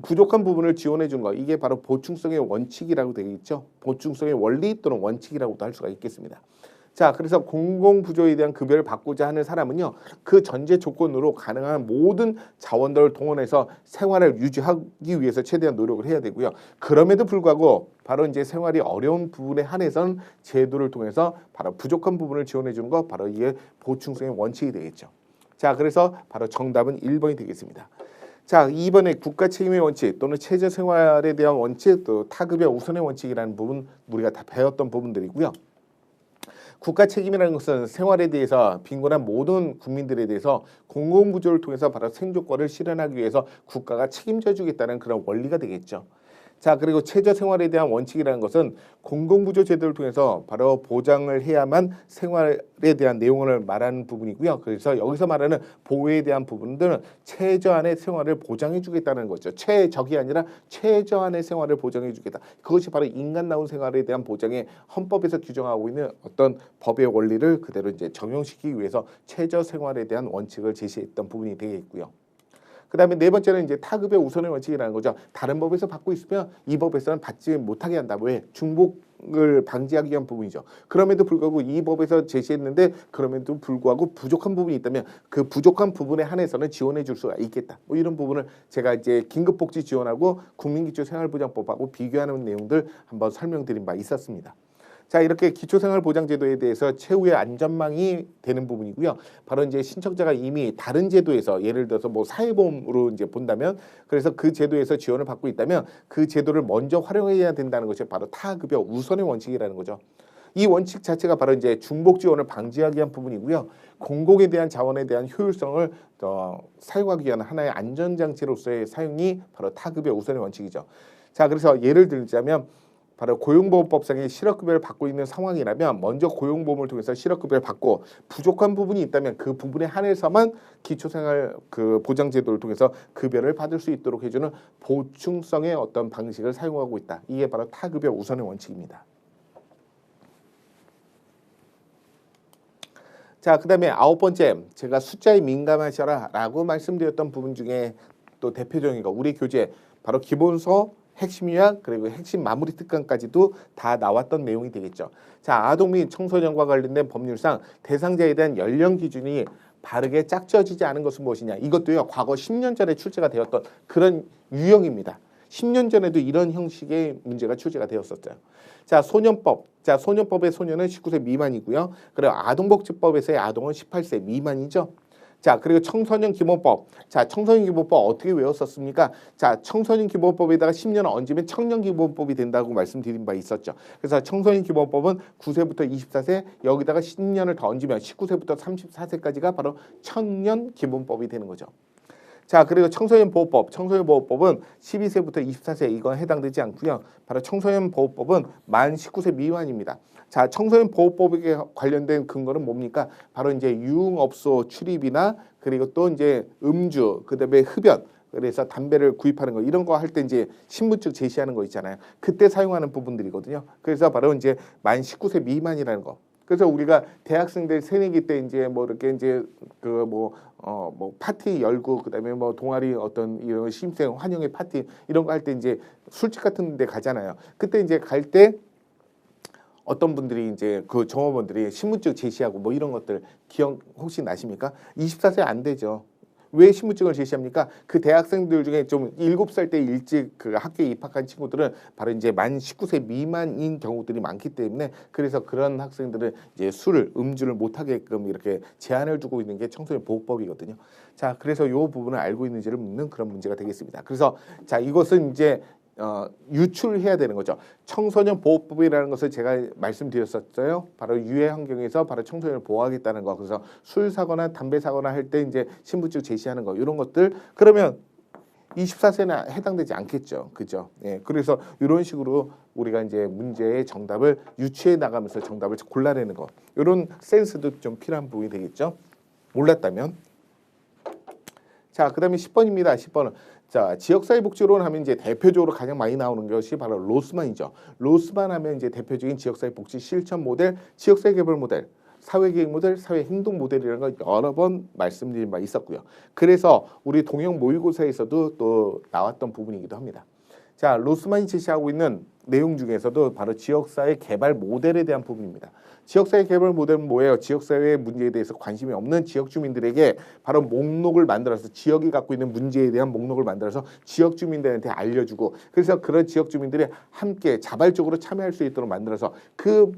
부족한 부분을 지원해 준 거 이게 바로 보충성의 원칙이라고 되어 있죠. 보충성의 원리 또는 원칙이라고도 할 수가 있겠습니다. 자, 그래서 공공부조에 대한 급여를 받고자 하는 사람은요. 그 전제 조건으로 가능한 모든 자원들을 동원해서 생활을 유지하기 위해서 최대한 노력을 해야 되고요. 그럼에도 불구하고 바로 이제 생활이 어려운 부분에 한해서는 제도를 통해서 바로 부족한 부분을 지원해 주는 거 바로 이게 보충성의 원칙이 되겠죠. 자, 그래서 바로 정답은 1번이 되겠습니다. 자, 2번에 국가 책임의 원칙 또는 최저 생활에 대한 원칙 또 타급여 우선의 원칙이라는 부분 우리가 다 배웠던 부분들이고요. 국가 책임이라는 것은 생활에 대해서 빈곤한 모든 국민들에 대해서 공공부조를 통해서 바로 생존권을 실현하기 위해서 국가가 책임져 주겠다는 그런 원리가 되겠죠. 자, 그리고 최저 생활에 대한 원칙이라는 것은 공공부조 제도를 통해서 바로 보장을 해야만 생활에 대한 내용을 말하는 부분이고요. 그래서 여기서 말하는 보호에 대한 부분들은 최저한의 생활을 보장해 주겠다는 거죠. 최적이 아니라 최저한의 생활을 보장해 주겠다. 그것이 바로 인간다운 생활에 대한 보장에 헌법에서 규정하고 있는 어떤 법의 원리를 그대로 이제 적용시키기 위해서 최저 생활에 대한 원칙을 제시했던 부분이 되겠고요. 그 다음에 네 번째는 이제 타급의 우선의 원칙이라는 거죠. 다른 법에서 받고 있으면 이 법에서는 받지 못하게 한다. 왜? 중복을 방지하기 위한 부분이죠. 그럼에도 불구하고 이 법에서 제시했는데 그럼에도 불구하고 부족한 부분이 있다면 그 부족한 부분에 한해서는 지원해 줄 수가 있겠다. 뭐 이런 부분을 제가 이제 긴급복지 지원하고 국민기초생활보장법하고 비교하는 내용들 한번 설명드린 바 있었습니다. 자, 이렇게 기초생활보장제도에 대해서 최후의 안전망이 되는 부분이고요. 바로 이제 신청자가 이미 다른 제도에서 예를 들어서 뭐 사회보험으로 이제 본다면 그래서 그 제도에서 지원을 받고 있다면 그 제도를 먼저 활용해야 된다는 것이 바로 타급여 우선의 원칙이라는 거죠. 이 원칙 자체가 바로 이제 중복 지원을 방지하기 위한 부분이고요. 공공에 대한 자원에 대한 효율성을 사용하기 위한 하나의 안전장치로서의 사용이 바로 타급여 우선의 원칙이죠. 자, 그래서 예를 들자면 바로 고용보험법상의 실업급여를 받고 있는 상황이라면 먼저 고용보험을 통해서 실업급여를 받고 부족한 부분이 있다면 그 부분에 한해서만 기초생활 보장제도를 통해서 급여를 받을 수 있도록 해주는 보충성의 어떤 방식을 사용하고 있다. 이게 바로 타급여 우선의 원칙입니다. 자, 그 다음에 9번째 제가 숫자에 민감하셔라 라고 말씀드렸던 부분 중에 또 대표적인 거 우리 교재 바로 기본서 핵심 요약 그리고 핵심 마무리 특강까지도 다 나왔던 내용이 되겠죠. 자, 아동 및 청소년과 관련된 법률상 대상자에 대한 연령 기준이 바르게 짝지어지지 않은 것은 무엇이냐. 이것도요. 과거 10년 전에 출제가 되었던 그런 유형입니다. 10년 전에도 이런 형식의 문제가 출제가 되었었어요. 자, 소년법. 자, 소년법의 소년은 19세 미만이고요. 그리고 아동복지법에서의 아동은 18세 미만이죠. 자, 그리고 청소년 기본법. 자, 청소년 기본법 어떻게 외웠었습니까? 자, 청소년 기본법에다가 10년을 얹으면 청년 기본법이 된다고 말씀드린 바 있었죠. 그래서 청소년 기본법은 9세부터 24세, 여기다가 10년을 더 얹으면 19세부터 34세까지가 바로 청년 기본법이 되는 거죠. 자, 그리고 청소년 보호법. 청소년 보호법은 12세부터 24세 이건 해당되지 않고요. 바로 청소년 보호법은 만 19세 미만입니다. 자, 청소년 보호법에 관련된 근거는 뭡니까? 바로 이제 유흥업소 출입이나 그리고 또 이제 음주, 그다음에 흡연, 그래서 담배를 구입하는 거 이런 거 할 때 이제 신분증 제시하는 거 있잖아요. 그때 사용하는 부분들이거든요. 그래서 바로 이제 만 19세 미만이라는 거. 그래서 우리가 대학생들 새내기 때 이제 뭐 이렇게 이제 그 뭐 파티 열고 그다음에 뭐 동아리 어떤 이런 신입생 환영회 파티 이런 거 할 때 이제 술집 같은 데 가잖아요. 그때 이제 갈 때 어떤 분들이 이제 그 종업원들이 신분증 제시하고 뭐 이런 것들 기억 혹시 나십니까? 24세 안 되죠. 왜 신분증을 제시합니까? 그 대학생들 중에 좀 7살 때 일찍 그 학교에 입학한 친구들은 바로 이제 만 19세 미만인 경우들이 많기 때문에 그래서 그런 학생들은 이제 술을 음주를 못 하게끔 이렇게 제한을 두고 있는 게 청소년 보호법이거든요. 자, 그래서 이 부분을 알고 있는지를 묻는 그런 문제가 되겠습니다. 그래서 자, 이것은 이제 유출해야 되는 거죠. 청소년 보호법이라는 것을 제가 말씀드렸었어요. 바로 유해 환경에서 바로 청소년을 보호하겠다는 거. 그래서 술 사거나 담배 사거나 할 때 이제 신분증 제시하는 거 이런 것들 그러면 24세는 해당되지 않겠죠. 그죠? 예. 그래서 이런 식으로 우리가 이제 문제의 정답을 유추해 나가면서 정답을 골라내는 거. 이런 센스도 좀 필요한 부분이 되겠죠. 몰랐다면. 자, 그다음에 10번입니다. 10번은 자, 지역사회복지론 하면 이제 대표적으로 가장 많이 나오는 것이 바로 로스만이죠. 로스만 하면 이제 대표적인 지역사회복지 실천 모델, 지역사회 개발 모델, 사회계획 모델, 사회행동 모델이라는 걸 여러 번 말씀드린 바 있었고요. 그래서 우리 동형 모의고사에서도 또 나왔던 부분이기도 합니다. 자, 로스만이 제시하고 있는 내용 중에서도 바로 지역사회 개발 모델에 대한 부분입니다. 지역사회 개발 모델은 뭐예요? 지역사회 문제에 대해서 관심이 없는 지역 주민들에게 바로 목록을 만들어서 지역이 갖고 있는 문제에 대한 목록을 만들어서 지역 주민들한테 알려주고 그래서 그런 지역 주민들이 함께 자발적으로 참여할 수 있도록 만들어서 그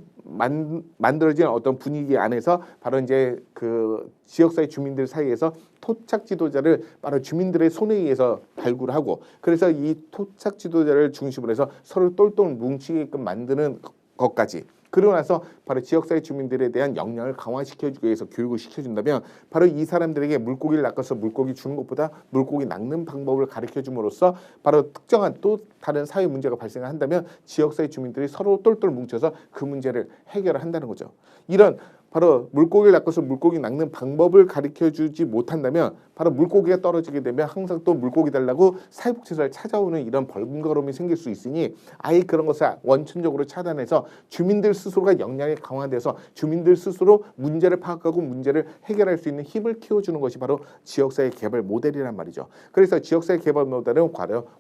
만들어진 어떤 분위기 안에서 바로 이제 그 지역사회 주민들 사이에서 토착 지도자를 바로 주민들의 손에 의해서 발굴하고 그래서 이 토착 지도자를 중심으로 해서 서로 똘똘 뭉치게끔 만드는 것까지 그러고 나서 바로 지역사회 주민들에 대한 역량을 강화시켜주기 위해서 교육을 시켜준다면 바로 이 사람들에게 물고기를 낚아서 물고기 주는 것보다 물고기 낚는 방법을 가르쳐줌으로써 바로 특정한 또 다른 사회 문제가 발생한다면 지역사회 주민들이 서로 똘똘 뭉쳐서 그 문제를 해결한다는 거죠. 이런 바로 물고기를 낚아서 물고기 낚는 방법을 가르쳐주지 못한다면 바로 물고기가 떨어지게 되면 항상 또 물고기 달라고 사회복지사를 찾아오는 이런 벌금거름이 생길 수 있으니 아예 그런 것을 원천적으로 차단해서 주민들 스스로가 역량이 강화돼서 주민들 스스로 문제를 파악하고 문제를 해결할 수 있는 힘을 키워주는 것이 바로 지역사회 개발 모델이란 말이죠. 그래서 지역사회 개발 모델은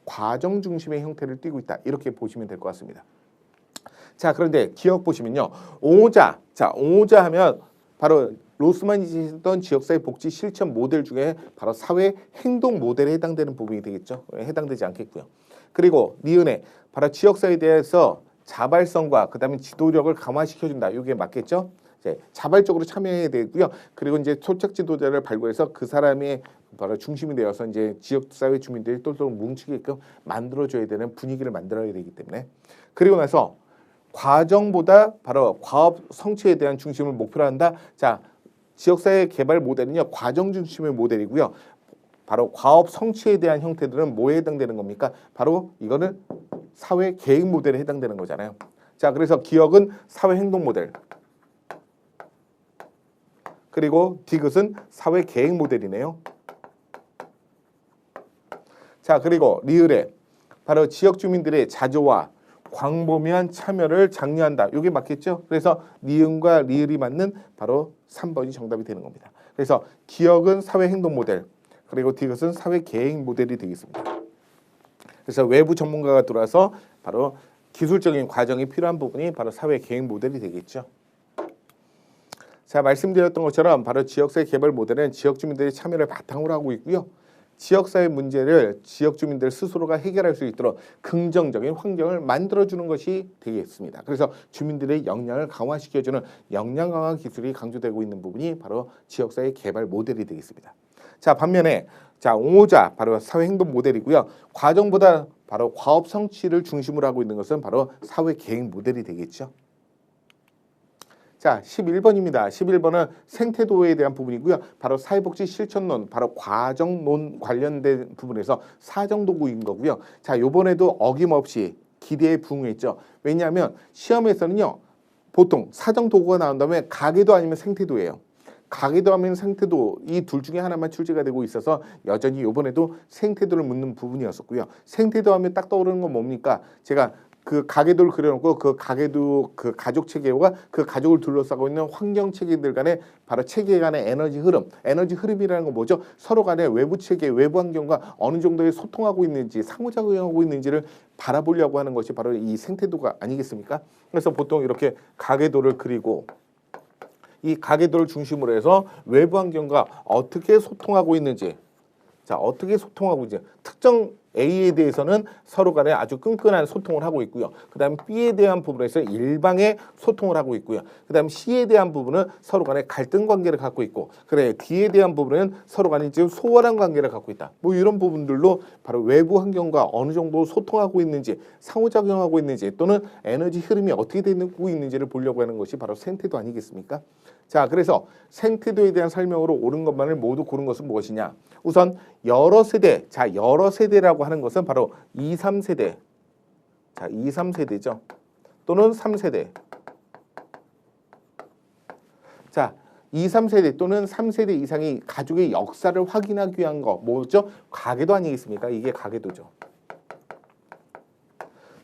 과정 중심의 형태를 띠고 있다. 이렇게 보시면 될 것 같습니다. 자, 그런데 기억 보시면요. 옹호자. 자, 옹호자 하면 바로 로스만이 제시했던 지역사회 복지 실천 모델 중에 바로 사회 행동 모델에 해당되는 부분이 되겠죠. 해당되지 않겠고요. 그리고 니은에 바로 지역사회에 대해서 자발성과 그다음에 지도력을 강화시켜준다. 이게 맞겠죠? 이제 자발적으로 참여해야 되고요. 그리고 이제 토착 지도자를 발굴해서 그 사람이 바로 중심이 되어서 이제 지역사회 주민들이 똘똘 뭉치게끔 만들어줘야 되는 분위기를 만들어야 되기 때문에 그리고 나서 과정보다 바로 과업 성취에 대한 중심을 목표로 한다. 자, 지역사회 개발 모델은요. 과정 중심의 모델이고요. 바로 과업 성취에 대한 형태들은 뭐에 해당되는 겁니까? 바로 이거는 사회 계획 모델에 해당되는 거잖아요. 자, 그래서 기억은 사회 행동 모델. 그리고 디귿은 사회 계획 모델이네요. 자, 그리고 리을에 바로 지역 주민들의 자조와 광범위한 참여를 장려한다. 이게 맞겠죠? 그래서 니은과 리을이 맞는 바로 3번이 정답이 되는 겁니다. 그래서 기억은 사회 행동 모델, 그리고 디귿은 사회 계획 모델이 되겠습니다. 그래서 외부 전문가가 들어와서 바로 기술적인 과정이 필요한 부분이 바로 사회 계획 모델이 되겠죠. 자, 말씀드렸던 것처럼 바로 지역사회 개발 모델은 지역 주민들의 참여를 바탕으로 하고 있고요. 지역사회 문제를 지역 주민들 스스로가 해결할 수 있도록 긍정적인 환경을 만들어주는 것이 되겠습니다. 그래서 주민들의 역량을 강화시켜주는 역량 강화 기술이 강조되고 있는 부분이 바로 지역사회 개발 모델이 되겠습니다. 자, 반면에 자, 옹호자 바로 사회행동 모델이고요. 과정보다 바로 과업 성취를 중심으로 하고 있는 것은 바로 사회 계획 모델이 되겠죠. 자, 11번입니다. 11번은 생태도에 대한 부분이고요. 바로 사회복지 실천론, 바로 과정론 관련된 부분에서 사정도구인 거고요. 자, 요번에도 어김없이 기대에 부응했죠. 왜냐하면 시험에서는요. 보통 사정도구가 나온 다음에 가계도 아니면 생태도예요. 가계도 하면 생태도 이 둘 중에 하나만 출제가 되고 있어서 여전히 요번에도 생태도를 묻는 부분이었었고요. 생태도 하면 딱 떠오르는 건 뭡니까? 제가 그 가계도를 그려놓고 그 가계도 그 가족 체계와 그 가족을 둘러싸고 있는 환경 체계들 간의 바로 체계 간의 에너지 흐름이라는 건 뭐죠? 서로 간의 외부 체계, 외부 환경과 어느 정도의 소통하고 있는지 상호작용하고 있는지를 바라보려고 하는 것이 바로 이 생태도가 아니겠습니까? 그래서 보통 이렇게 가계도를 그리고 이 가계도를 중심으로 해서 외부 환경과 어떻게 소통하고 있는지, 자, 어떻게 소통하고 있는지, 특정 A에 대해서는 서로 간에 아주 끈끈한 소통을 하고 있고요. 그 다음 B에 대한 부분에서 일방의 소통을 하고 있고요. 그 다음 C에 대한 부분은 서로 간에 갈등 관계를 갖고 있고, 그래 D에 대한 부분은 서로 간에 지금 소홀한 관계를 갖고 있다. 뭐 이런 부분들로 바로 외부 환경과 어느 정도 소통하고 있는지, 상호작용하고 있는지, 또는 에너지 흐름이 어떻게 되고 있는지를 보려고 하는 것이 바로 생태도 아니겠습니까? 자, 그래서 생태도에 대한 설명으로 옳은 것만을 모두 고른 것은 무엇이냐? 우선 여러 세대, 자, 여러 세대라고 하는 것은 바로 2, 3세대, 자, 2, 3세대죠. 또는 3세대. 자, 2, 3세대 또는 3세대 이상의 가족의 역사를 확인하기 위한 거 뭐죠? 가계도 아니겠습니까? 이게 가계도죠.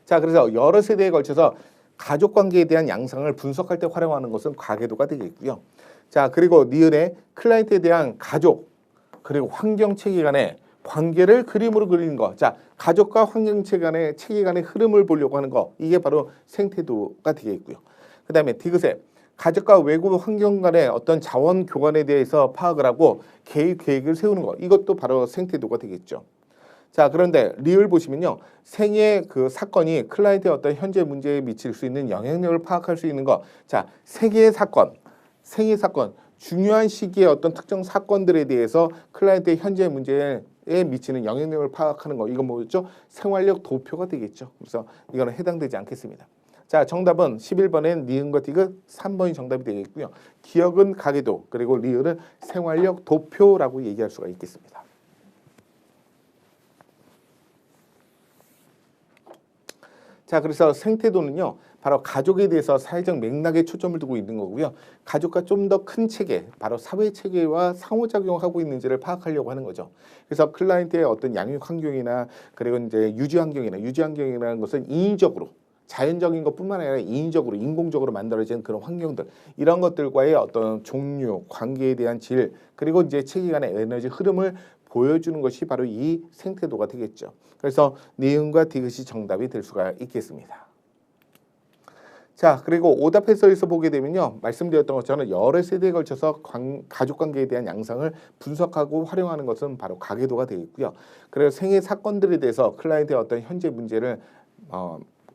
자, 그래서 여러 세대에 걸쳐서 가족 관계에 대한 양상을 분석할 때 활용하는 것은 가계도가 되겠고요. 자, 그리고 니은의 클라이언트에 대한 가족 그리고 환경 체계 간의 관계를 그림으로 그리는 거. 자, 가족과 환경 체계 간의 흐름을 보려고 하는 거. 이게 바로 생태도가 되겠고요. 그 다음에 디귿에 가족과 외부 환경 간의 어떤 자원 교환에 대해서 파악을 하고 계획을 세우는 거. 이것도 바로 생태도가 되겠죠. 자, 그런데 리을 보시면요. 생애 그 사건이 클라이언트의 어떤 현재 문제에 미칠 수 있는 영향력을 파악할 수 있는 거. 자, 생애 사건. 중요한 시기의 어떤 특정 사건들에 대해서 클라이언트의 현재 문제에 미치는 영향력을 파악하는 거. 이건 뭐였죠? 생활력 도표가 되겠죠. 그래서 이거는 해당되지 않겠습니다. 자, 정답은 11번엔 니은과 디귿 3번이 정답이 되겠고요. 기억은 가계도 그리고 리을은 생활력 도표라고 얘기할 수가 있겠습니다. 자, 그래서 생태도는요. 바로 가족에 대해서 사회적 맥락에 초점을 두고 있는 거고요. 가족과 좀 더 큰 체계, 바로 사회 체계와 상호작용하고 있는지를 파악하려고 하는 거죠. 그래서 클라이언트의 어떤 양육 환경이나 그리고 이제 유지 환경이라는 것은 인위적으로 자연적인 것뿐만 아니라 인위적으로 인공적으로 만들어진 그런 환경들 이런 것들과의 어떤 종류, 관계에 대한 질 그리고 이제 체계 간의 에너지 흐름을 보여주는 것이 바로 이 생태도가 되겠죠. 그래서 니은과 디귿이 정답이 될 수가 있겠습니다. 자, 그리고 오답 해설에서 보게 되면요. 말씀드렸던 것처럼 여러 세대에 걸쳐서 가족관계에 대한 양상을 분석하고 활용하는 것은 바로 가계도가 되겠고요. 그래서 생애 사건들에 대해서 클라이언트의 어떤 현재 문제를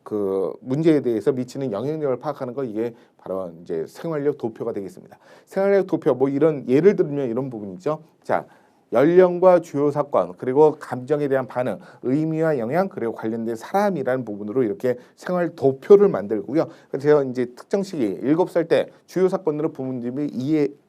그 문제에 대해서 미치는 영향력을 파악하는 거 이게 바로 이제 생활력 도표가 되겠습니다. 생활력 도표 뭐 이런 예를 들면 이런 부분이죠. 자, 연령과 주요 사건 그리고 감정에 대한 반응, 의미와 영향 그리고 관련된 사람이라는 부분으로 이렇게 생활 도표를 만들고요. 그래서 이제 특정 시기 7살 때 주요 사건으로 부모님이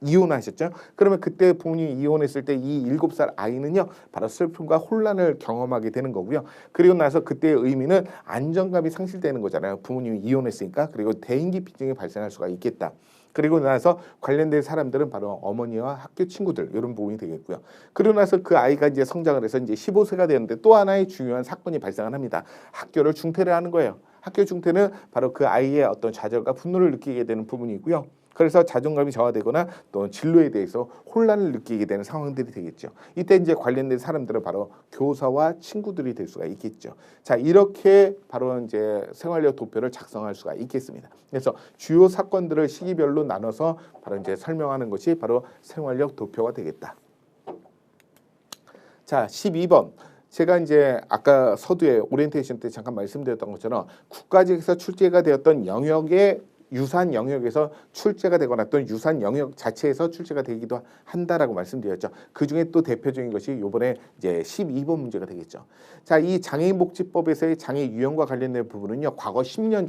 이혼하셨죠. 그러면 그때 부모님이 이혼했을 때 이 7살 아이는요. 바로 슬픔과 혼란을 경험하게 되는 거고요. 그리고 나서 그때의 의미는 안정감이 상실되는 거잖아요. 부모님이 이혼했으니까. 그리고 대인기 피증이 발생할 수가 있겠다. 그리고 나서 관련된 사람들은 바로 어머니와 학교 친구들 이런 부분이 되겠고요. 그러고 나서 그 아이가 이제 성장을 해서 이제 15세가 되는데 또 하나의 중요한 사건이 발생을 합니다. 학교를 중퇴를 하는 거예요. 학교 중퇴는 바로 그 아이의 어떤 좌절과 분노를 느끼게 되는 부분이고요. 그래서 자존감이 저하되거나 또 진로에 대해서 혼란을 느끼게 되는 상황들이 되겠죠. 이때 이제 관련된 사람들은 바로 교사와 친구들이 될 수가 있겠죠. 자, 이렇게 바로 이제 생활력 도표를 작성할 수가 있겠습니다. 그래서 주요 사건들을 시기별로 나눠서 바로 이제 설명하는 것이 바로 생활력 도표가 되겠다. 자, 12번. 제가 이제 아까 서두에 오리엔테이션 때 잠깐 말씀드렸던 것처럼 국가직에서 출제가 되었던 영역의 유사한 영역에서 출제가 되거나 또는 유사한 영역 자체에서 출제가 되기도 한다라고 말씀드렸죠. 그 중에 또 대표적인 것이 이번에 이제 12번 문제가 되겠죠. 자, 이 장애인복지법에서의 장애 유형과 관련된 부분은요. 과거 10년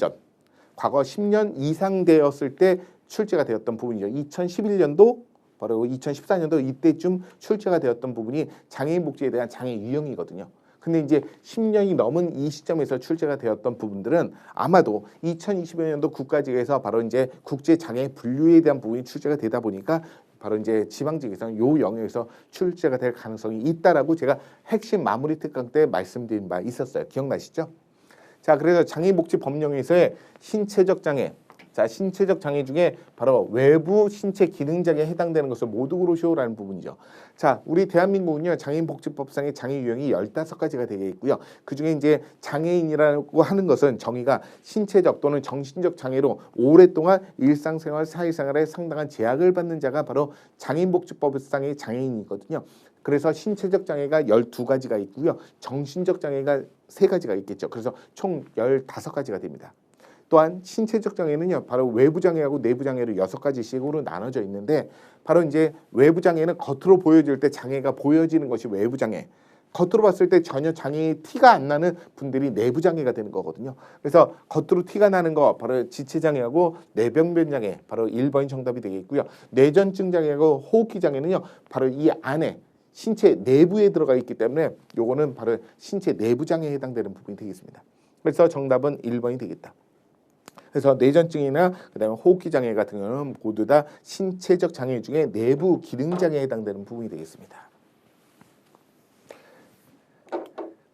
이상 되었을 때 출제가 되었던 부분이죠. 2011년도 바로 2014년도 이때쯤 출제가 되었던 부분이 장애인 복지에 대한 장애 유형이거든요. 근데 이제 10년이 넘은 이 시점에서 출제가 되었던 부분들은 아마도 2020년도 국가직에서 바로 이제 국제 장애 분류에 대한 부분이 출제가 되다 보니까 바로 이제 지방직에서는 요 영역에서 출제가 될 가능성이 있다라고 제가 핵심 마무리 특강 때 말씀드린 바 있었어요. 기억나시죠? 자, 그래서 장애인복지 법령에서의 신체적 장애, 자, 신체적 장애 중에 바로 외부 신체 기능 장애에 해당되는 것을 모두 고르시오라는 부분이죠. 자, 우리 대한민국은요, 장애인복지법상의 장애 유형이 15가지가 되어 있고요. 그중에 이제 장애인이라고 하는 것은 정의가 신체적 또는 정신적 장애로 오랫동안 일상생활, 사회생활에 상당한 제약을 받는 자가 바로 장애인복지법상의 장애인이거든요. 그래서 신체적 장애가 12가지가 있고요. 정신적 장애가 3가지가 있겠죠. 그래서 총 15가지가 됩니다. 또한 신체적 장애는요, 바로 외부 장애하고 내부 장애로 6가지씩으로 나눠져 있는데, 바로 이제 외부 장애는 겉으로 보여질 때 장애가 보여지는 것이 외부 장애. 겉으로 봤을 때 전혀 장애의 티가 안 나는 분들이 내부 장애가 되는 거거든요. 그래서 겉으로 티가 나는 거 바로 지체 장애하고 뇌병변 장애, 바로 1번이 정답이 되겠고요. 뇌전증 장애하고 호흡기 장애는요, 바로 이 안에 신체 내부에 들어가 있기 때문에 요거는 바로 신체 내부 장애에 해당되는 부분이 되겠습니다. 그래서 정답은 1번이 되겠다. 그래서 뇌전증이나 그다음에 호흡기 장애 같은 경우는 모두 다 신체적 장애 중에 내부 기능 장애에 해당되는 부분이 되겠습니다.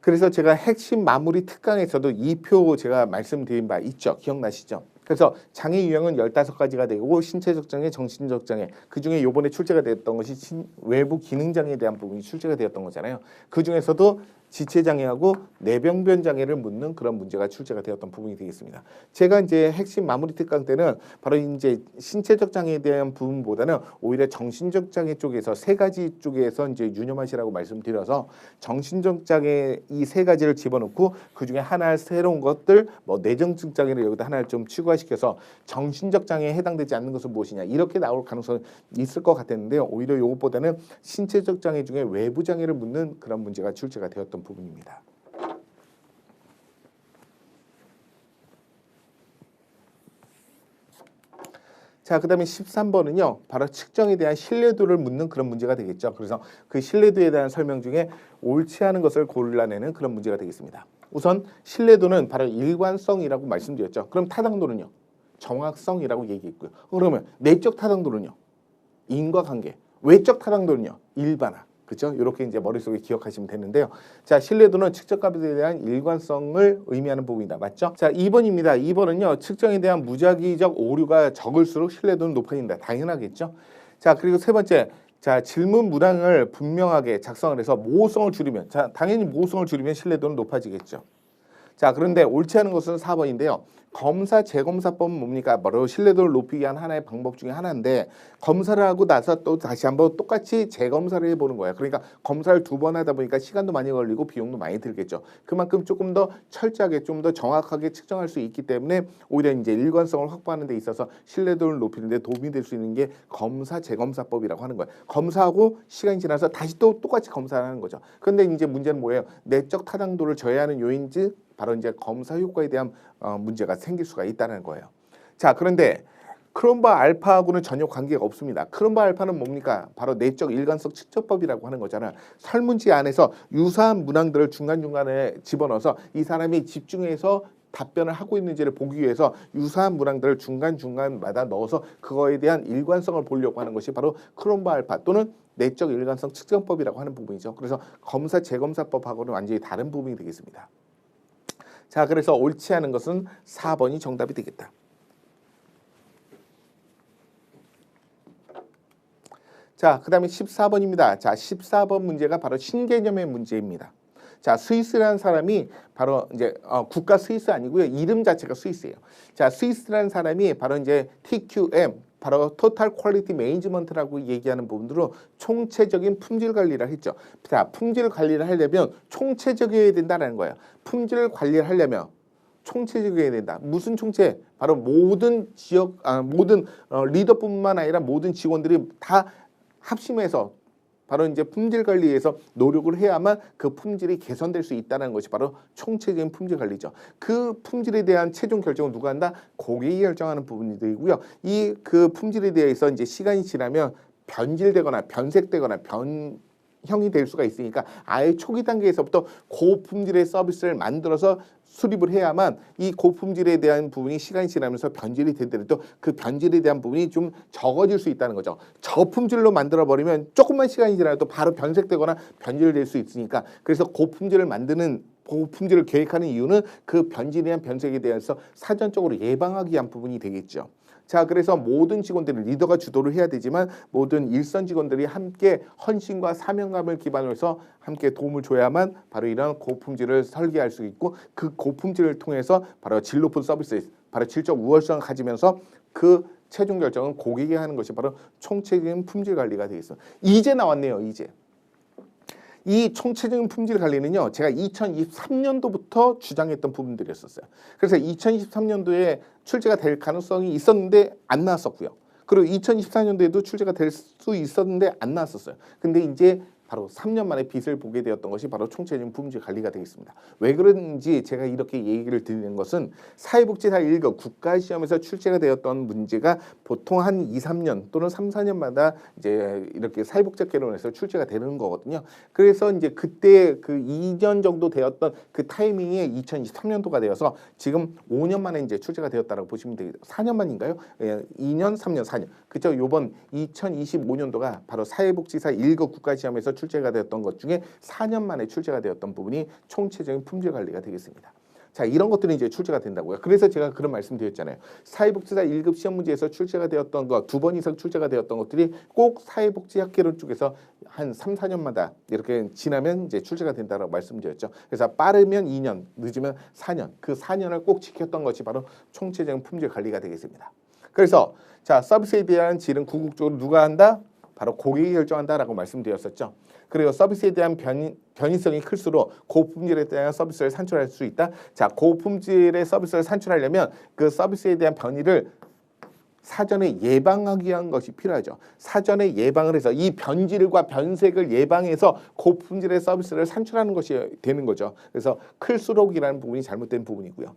그래서 제가 핵심 마무리 특강에서도 이 표 제가 말씀드린 바 있죠. 기억나시죠? 그래서 장애 유형은 15가지가 되고 신체적 장애, 정신적 장애, 그중에 요번에 출제가 됐던 것이 외부 기능 장애에 대한 부분이 출제가 되었던 거잖아요. 그중에서도 지체 장애하고 뇌병변 장애를 묻는 그런 문제가 출제가 되었던 부분이 되겠습니다. 제가 이제 핵심 마무리 특강 때는 바로 이제 신체적 장애에 대한 부분보다는 오히려 정신적 장애 쪽에서 3가지 쪽에서 이제 유념하시라고 말씀드려서 정신적 장애 이 3가지를 집어넣고 그 중에 하나 새로운 것들 뭐 뇌전증 장애를 여기다 하나를 좀 추가시켜서 정신적 장애에 해당되지 않는 것은 무엇이냐 이렇게 나올 가능성이 있을 것 같았는데요. 오히려 이것보다는 신체적 장애 중에 외부 장애를 묻는 그런 문제가 출제가 되었던 부분입니다. 자, 그 다음에 13번은요. 바로 측정에 대한 신뢰도를 묻는 그런 문제가 되겠죠. 그래서 그 신뢰도에 대한 설명 중에 옳지 않은 것을 골라내는 그런 문제가 되겠습니다. 우선 신뢰도는 바로 일관성이라고 말씀드렸죠. 그럼 타당도는요? 정확성이라고 얘기했고요. 그러면 내적 타당도는요? 인과관계. 외적 타당도는요? 일반화. 그렇죠? 이렇게 이제 머릿속에 기억하시면 되는데요. 자, 신뢰도는 측정값에 대한 일관성을 의미하는 부분이다. 맞죠? 자, 2번입니다. 2번은요. 측정에 대한 무작위적 오류가 적을수록 신뢰도는 높아진다. 당연하겠죠? 자, 그리고 세 번째. 자, 질문 문항을 분명하게 작성을 해서 모호성을 줄이면, 자, 당연히 모호성을 줄이면 신뢰도는 높아지겠죠. 자, 그런데 옳지 않은 것은 4번인데요. 검사 재검사법은 뭡니까? 바로 신뢰도를 높이기 위한 하나의 방법 중에 하나인데 검사를 하고 나서 또 다시 한번 똑같이 재검사를 해보는 거예요. 그러니까 검사를 2번 하다 보니까 시간도 많이 걸리고 비용도 많이 들겠죠. 그만큼 조금 더 철저하게 좀 더 정확하게 측정할 수 있기 때문에 오히려 이제 일관성을 확보하는 데 있어서 신뢰도를 높이는 데 도움이 될 수 있는 게 검사 재검사법이라고 하는 거예요. 검사하고 시간이 지나서 다시 또 똑같이 검사를 하는 거죠. 그런데 이제 문제는 뭐예요? 내적 타당도를 저해하는 요인지 바로 이제 검사 효과에 대한 문제가 생길 수가 있다는 거예요. 자, 그런데 크롬바 알파하고는 전혀 관계가 없습니다. 크롬바 알파는 뭡니까? 바로 내적 일관성 측정법이라고 하는 거잖아요. 설문지 안에서 유사한 문항들을 중간중간에 집어넣어서 이 사람이 집중해서 답변을 하고 있는지를 보기 위해서 유사한 문항들을 중간중간마다 넣어서 그거에 대한 일관성을 보려고 하는 것이 바로 크롬바 알파 또는 내적 일관성 측정법이라고 하는 부분이죠. 그래서 검사 재검사법하고는 완전히 다른 부분이 되겠습니다. 자, 그래서 옳지 않은 것은 4번이 정답이 되겠다. 자, 그 다음에 14번입니다. 자, 14번 문제가 바로 신개념의 문제입니다. 자, 스위스라는 사람이 바로 이제 국가 스위스 아니고요. 이름 자체가 스위스예요. 자, 스위스라는 사람이 바로 이제 TQM 바로 토탈 퀄리티 매니지먼트라고 얘기하는 부분으로 총체적인 품질 관리를 했죠. 자, 품질 관리를 하려면 총체적이어야 된다는 거예요. 품질 관리를 하려면 총체적이어야 된다. 무슨 총체? 바로 모든 지역, 모든 리더뿐만 아니라 모든 직원들이 다 합심해서 바로 이제 품질 관리에서 노력을 해야만 그 품질이 개선될 수 있다는 것이 바로 총체적인 품질 관리죠. 그 품질에 대한 최종 결정은 누가 한다? 고객이 결정하는 부분이고요. 이 그 품질에 대해서 이제 시간이 지나면 변질되거나 변색되거나 형이 될 수가 있으니까 아예 초기 단계에서부터 고품질의 서비스를 만들어서 수립을 해야만 이 고품질에 대한 부분이 시간이 지나면서 변질이 되더라도 그 변질에 대한 부분이 좀 적어질 수 있다는 거죠. 저품질로 만들어버리면 조금만 시간이 지나도 바로 변색되거나 변질될 수 있으니까 그래서 고품질을 만드는 고품질을 계획하는 이유는 그 변질에 대한 변색에 대해서 사전적으로 예방하기 위한 부분이 되겠죠. 자, 그래서 모든 직원들이 리더가 주도를 해야 되지만 모든 일선 직원들이 함께 헌신과 사명감을 기반으로 해서 함께 도움을 줘야만 바로 이런 고품질을 설계할 수 있고 그 고품질을 통해서 바로 질 높은 서비스, 바로 질적 우월성을 가지면서 그 최종 결정은 고객이 하는 것이 바로 총체적인 품질 관리가 되겠습니다. 이제 나왔네요. 이제. 이 총체적인 품질 관리는요, 제가 2023년도부터 주장했던 부분들이었어요. 그래서 2023년도에 출제가 될 가능성이 있었는데 안 나왔었고요. 그리고 2024년도에도 출제가 될 수 있었는데 안 나왔었어요. 근데 이제 바로 3년 만에 빛을 보게 되었던 것이 바로 총체적인 품질 관리가 되겠습니다. 왜 그런지 제가 이렇게 얘기를 드리는 것은 사회복지사 1급 국가시험에서 출제가 되었던 문제가 보통 한 2, 3년 또는 3, 4년마다 이제 이렇게 사회복지학개론에서 출제가 되는 거거든요. 그래서 이제 그때 그 2년 정도 되었던 그 타이밍이 2023년도가 되어서 지금 5년 만에 이제 출제가 되었다고 보시면 되겠죠. 4년 만인가요? 2년, 3년, 4년. 그죠? 요번 2025년도가 바로 사회복지사 1급 국가시험에서 출제가 되었던 것 중에 4년 만에 출제가 되었던 부분이 총체적인 품질 관리가 되겠습니다. 자, 이런 것들이 이제 출제가 된다고요. 그래서 제가 그런 말씀 드렸잖아요. 사회복지사 1급 시험 문제에서 출제가 되었던 것, 2번 이상 출제가 되었던 것들이 꼭 사회복지학개론 쪽에서 한 3, 4년마다 이렇게 지나면 이제 출제가 된다고 말씀드렸죠. 그래서 빠르면 2년, 늦으면 4년, 그 4년을 꼭 지켰던 것이 바로 총체적인 품질 관리가 되겠습니다. 그래서 자, 서비스에 대한 질은 궁극적으로 누가 한다? 바로 고객이 결정한다라고 말씀드렸었죠. 그리고 서비스에 대한 변이성이 클수록 고품질에 대한 서비스를 산출할 수 있다. 자, 고품질의 서비스를 산출하려면 그 서비스에 대한 변이를 사전에 예방하기 위한 것이 필요하죠. 사전에 예방을 해서 이 변질과 변색을 예방해서 고품질의 서비스를 산출하는 것이 되는 거죠. 그래서 클수록이라는 부분이 잘못된 부분이고요.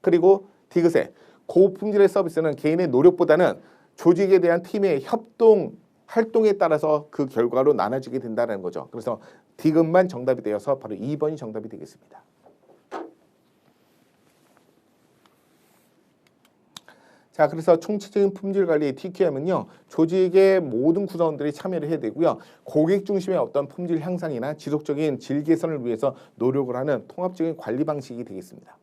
그리고 디귿에 고품질의 서비스는 개인의 노력보다는 조직에 대한 팀의 활동에 따라서 그 결과로 나눠지게 된다는 거죠. 그래서 디귿만 정답이 되어서 바로 2번이 정답이 되겠습니다. 자, 그래서 총체적인 품질 관리의 TQM은요, 조직의 모든 구성원들이 참여를 해야 되고요. 고객 중심의 어떤 품질 향상이나 지속적인 질 개선을 위해서 노력을 하는 통합적인 관리 방식이 되겠습니다.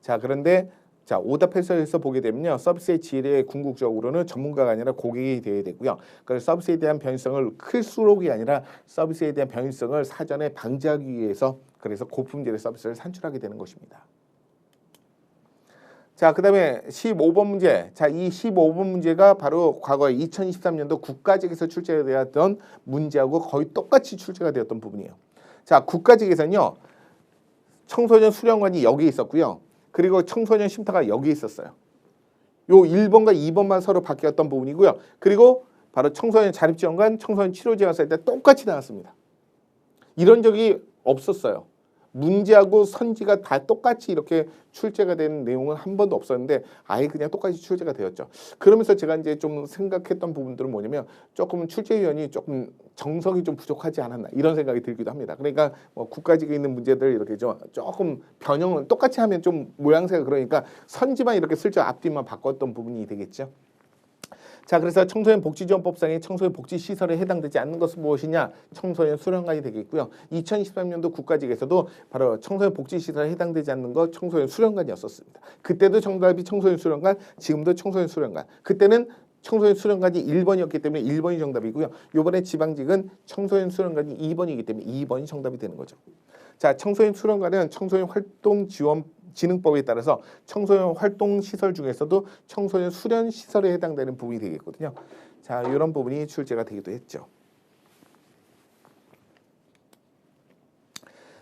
자, 그런데 자, 오답 해설에서 보게 되면요. 서비스의 질에 궁극적으로는 전문가가 아니라 고객이 되어야 되고요. 그래서 서비스에 대한 변이성을 클수록이 아니라 서비스에 대한 변이성을 사전에 방지하기 위해서 그래서 고품질의 서비스를 산출하게 되는 것입니다. 자, 그 다음에 15번 문제. 자, 이 15번 문제가 바로 과거 2023년도 국가직에서 출제되었던 문제하고 거의 똑같이 출제가 되었던 부분이에요. 자, 국가직에서는요. 청소년 수련관이 여기 있었고요. 그리고 청소년 쉼터가 여기 있었어요. 요 1번과 2번만 서로 바뀌었던 부분이고요. 그리고 바로 청소년 자립지원관, 청소년 치료지원사일 때 똑같이 나왔습니다. 이런 적이 없었어요. 문제하고 선지가 다 똑같이 이렇게 출제가 된 내용은 한 번도 없었는데 아예 그냥 똑같이 출제가 되었죠. 그러면서 제가 이제 좀 생각했던 부분들은 뭐냐면 조금 출제위원이 조금 정성이 좀 부족하지 않았나 이런 생각이 들기도 합니다. 그러니까 뭐 국가직에 있는 문제들 이렇게 좀 조금 변형을 똑같이 하면 좀 모양새가 그러니까 선지만 이렇게 슬쩍 앞뒤만 바꿨던 부분이 되겠죠. 자, 그래서 청소년 복지지원법상의 청소년 복지시설에 해당되지 않는 것은 무엇이냐? 청소년 수련관이 되겠고요. 2023년도 국가직에서도 바로 청소년 복지시설에 해당되지 않는 것 청소년 수련관이었었습니다. 그때도 정답이 청소년 수련관, 지금도 청소년 수련관. 그때는 청소년 수련관이 1번이었기 때문에 1번이 정답이고요. 이번에 지방직은 청소년 수련관이 2번이기 때문에 2번이 정답이 되는 거죠. 자, 청소년 수련관은 청소년 활동 지원 진흥법에 따라서 청소년 활동 시설 중에서도 청소년 수련 시설에 해당되는 부분이 되겠거든요. 자, 이런 부분이 출제가 되기도 했죠.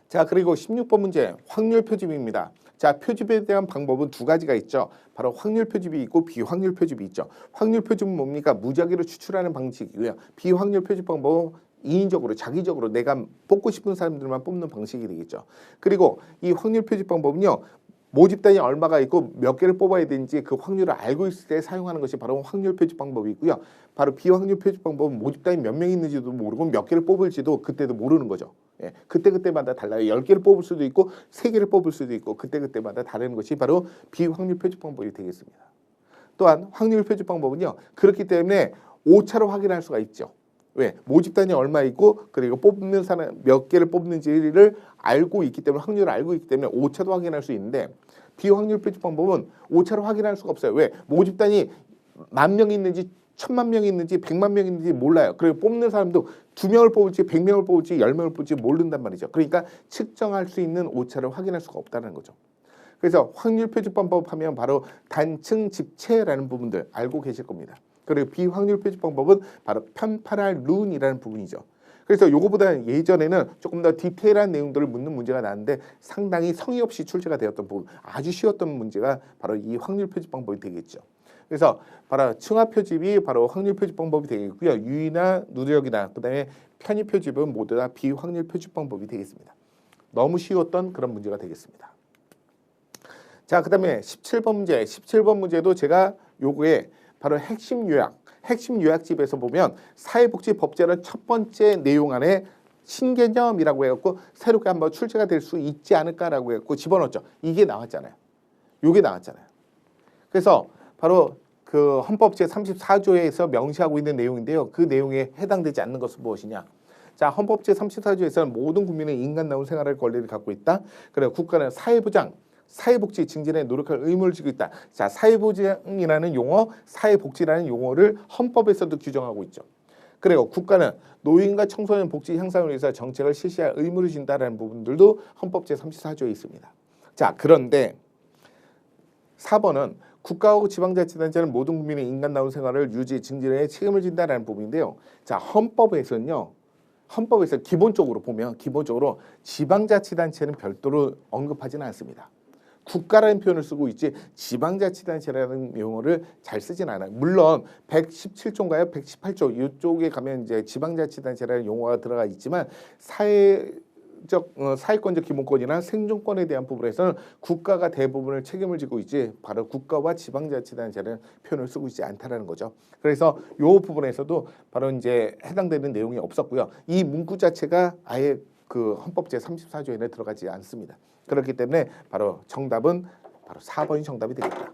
자, 그리고 16번 문제 확률 표집입니다. 자, 표집에 대한 방법은 두 가지가 있죠. 바로 확률 표집이 있고 비확률 표집이 있죠. 확률 표집은 뭡니까? 무작위로 추출하는 방식이고요. 비확률 표집 방법은 인위적으로 자기적으로 내가 뽑고 싶은 사람들만 뽑는 방식이 되겠죠. 그리고 이 확률 표집 방법은요. 모집단이 얼마가 있고 몇 개를 뽑아야 되는지 그 확률을 알고 있을 때 사용하는 것이 바로 확률 표집 방법이고요. 바로 비확률 표집 방법은 모집단이 몇 명 있는지도 모르고 몇 개를 뽑을지도 그때도 모르는 거죠. 예, 그때그때마다 달라요. 10개를 뽑을 수도 있고 3개를 뽑을 수도 있고 그때그때마다 다른 것이 바로 비확률 표집 방법이 되겠습니다. 또한 확률 표집 방법은요. 그렇기 때문에 오차로 확인할 수가 있죠. 왜? 모집단이 얼마 있고 그리고 뽑는 사람 몇 개를 뽑는지를 알고 있기 때문에 확률을 알고 있기 때문에 오차도 확인할 수 있는데 비확률 표집 방법은 오차로 확인할 수가 없어요. 왜? 모집단이 10,000명이 있는지 1,000,000명이 있는지 1,000,000명이 있는지 몰라요. 그리고 뽑는 사람도 2명을 뽑을지 100명을 뽑을지 10명을 뽑을지 모른단 말이죠. 그러니까 측정할 수 있는 오차를 확인할 수가 없다는 거죠. 그래서 확률 표집 방법 하면 바로 단층 집체라는 부분들 알고 계실 겁니다. 그리고 비확률 표집 방법은 바로 편파랄 룬이라는 부분이죠. 그래서 요거보다 예전에는 조금 더 디테일한 내용들을 묻는 문제가 나왔는데 상당히 성의 없이 출제가 되었던 부분, 아주 쉬웠던 문제가 바로 이 확률 표집 방법이 되겠죠. 그래서 바로 층화 표집이 바로 확률 표집 방법이 되겠고요. 유의나 누적이나 그다음에 편의 표집은 모두 다 비확률 표집 방법이 되겠습니다. 너무 쉬웠던 그런 문제가 되겠습니다. 자, 그다음에 17번 문제. 17번 문제도 제가 요거에 바로 핵심 요약집에서 보면 사회복지법제는 첫 번째 내용 안에 신개념이라고 해갖고 새롭게 한번 출제가 될 수 있지 않을까라고 해갖고 집어넣었죠. 이게 나왔잖아요. 요게 나왔잖아요. 그래서 바로 그 헌법 제34조에서 명시하고 있는 내용인데요. 그 내용에 해당되지 않는 것은 무엇이냐? 자, 헌법 제34조에서는 모든 국민은 인간다운 생활할 권리를 갖고 있다. 그리고 국가는 사회보장, 사회복지 증진에 노력할 의무를 지고 있다. 자, 사회보장이라는 용어, 사회복지라는 용어를 헌법에서도 규정하고 있죠. 그리고 국가는 노인과 청소년 복지 향상을 위해서 정책을 실시할 의무를 진다라는 부분들도 헌법 제34조에 있습니다. 자, 그런데 4번은 국가하고 지방자치단체는 모든 국민의 인간다운 생활을 유지, 증진에 책임을 진다라는 부분인데요. 자, 헌법에서는요. 헌법에서 기본적으로 보면 기본적으로 지방자치단체는 별도로 언급하지는 않습니다. 국가라는 표현을 쓰고 있지 지방자치단체라는 용어를 잘 쓰진 않아요. 물론 117조인가요? 118조 이쪽에 가면 이제 지방자치단체라는 용어가 들어가 있지만 사회권적 기본권이나 생존권에 대한 부분에서는 국가가 대부분을 책임을 지고 있지 바로 국가와 지방자치단체라는 표현을 쓰고 있지 않다라는 거죠. 그래서 이 부분에서도 바로 이제 해당되는 내용이 없었고요. 이 문구 자체가 아예 그 헌법 제34조에는 들어가지 않습니다. 그렇기 때문에 바로 정답은 바로 4번이 정답이 되겠다.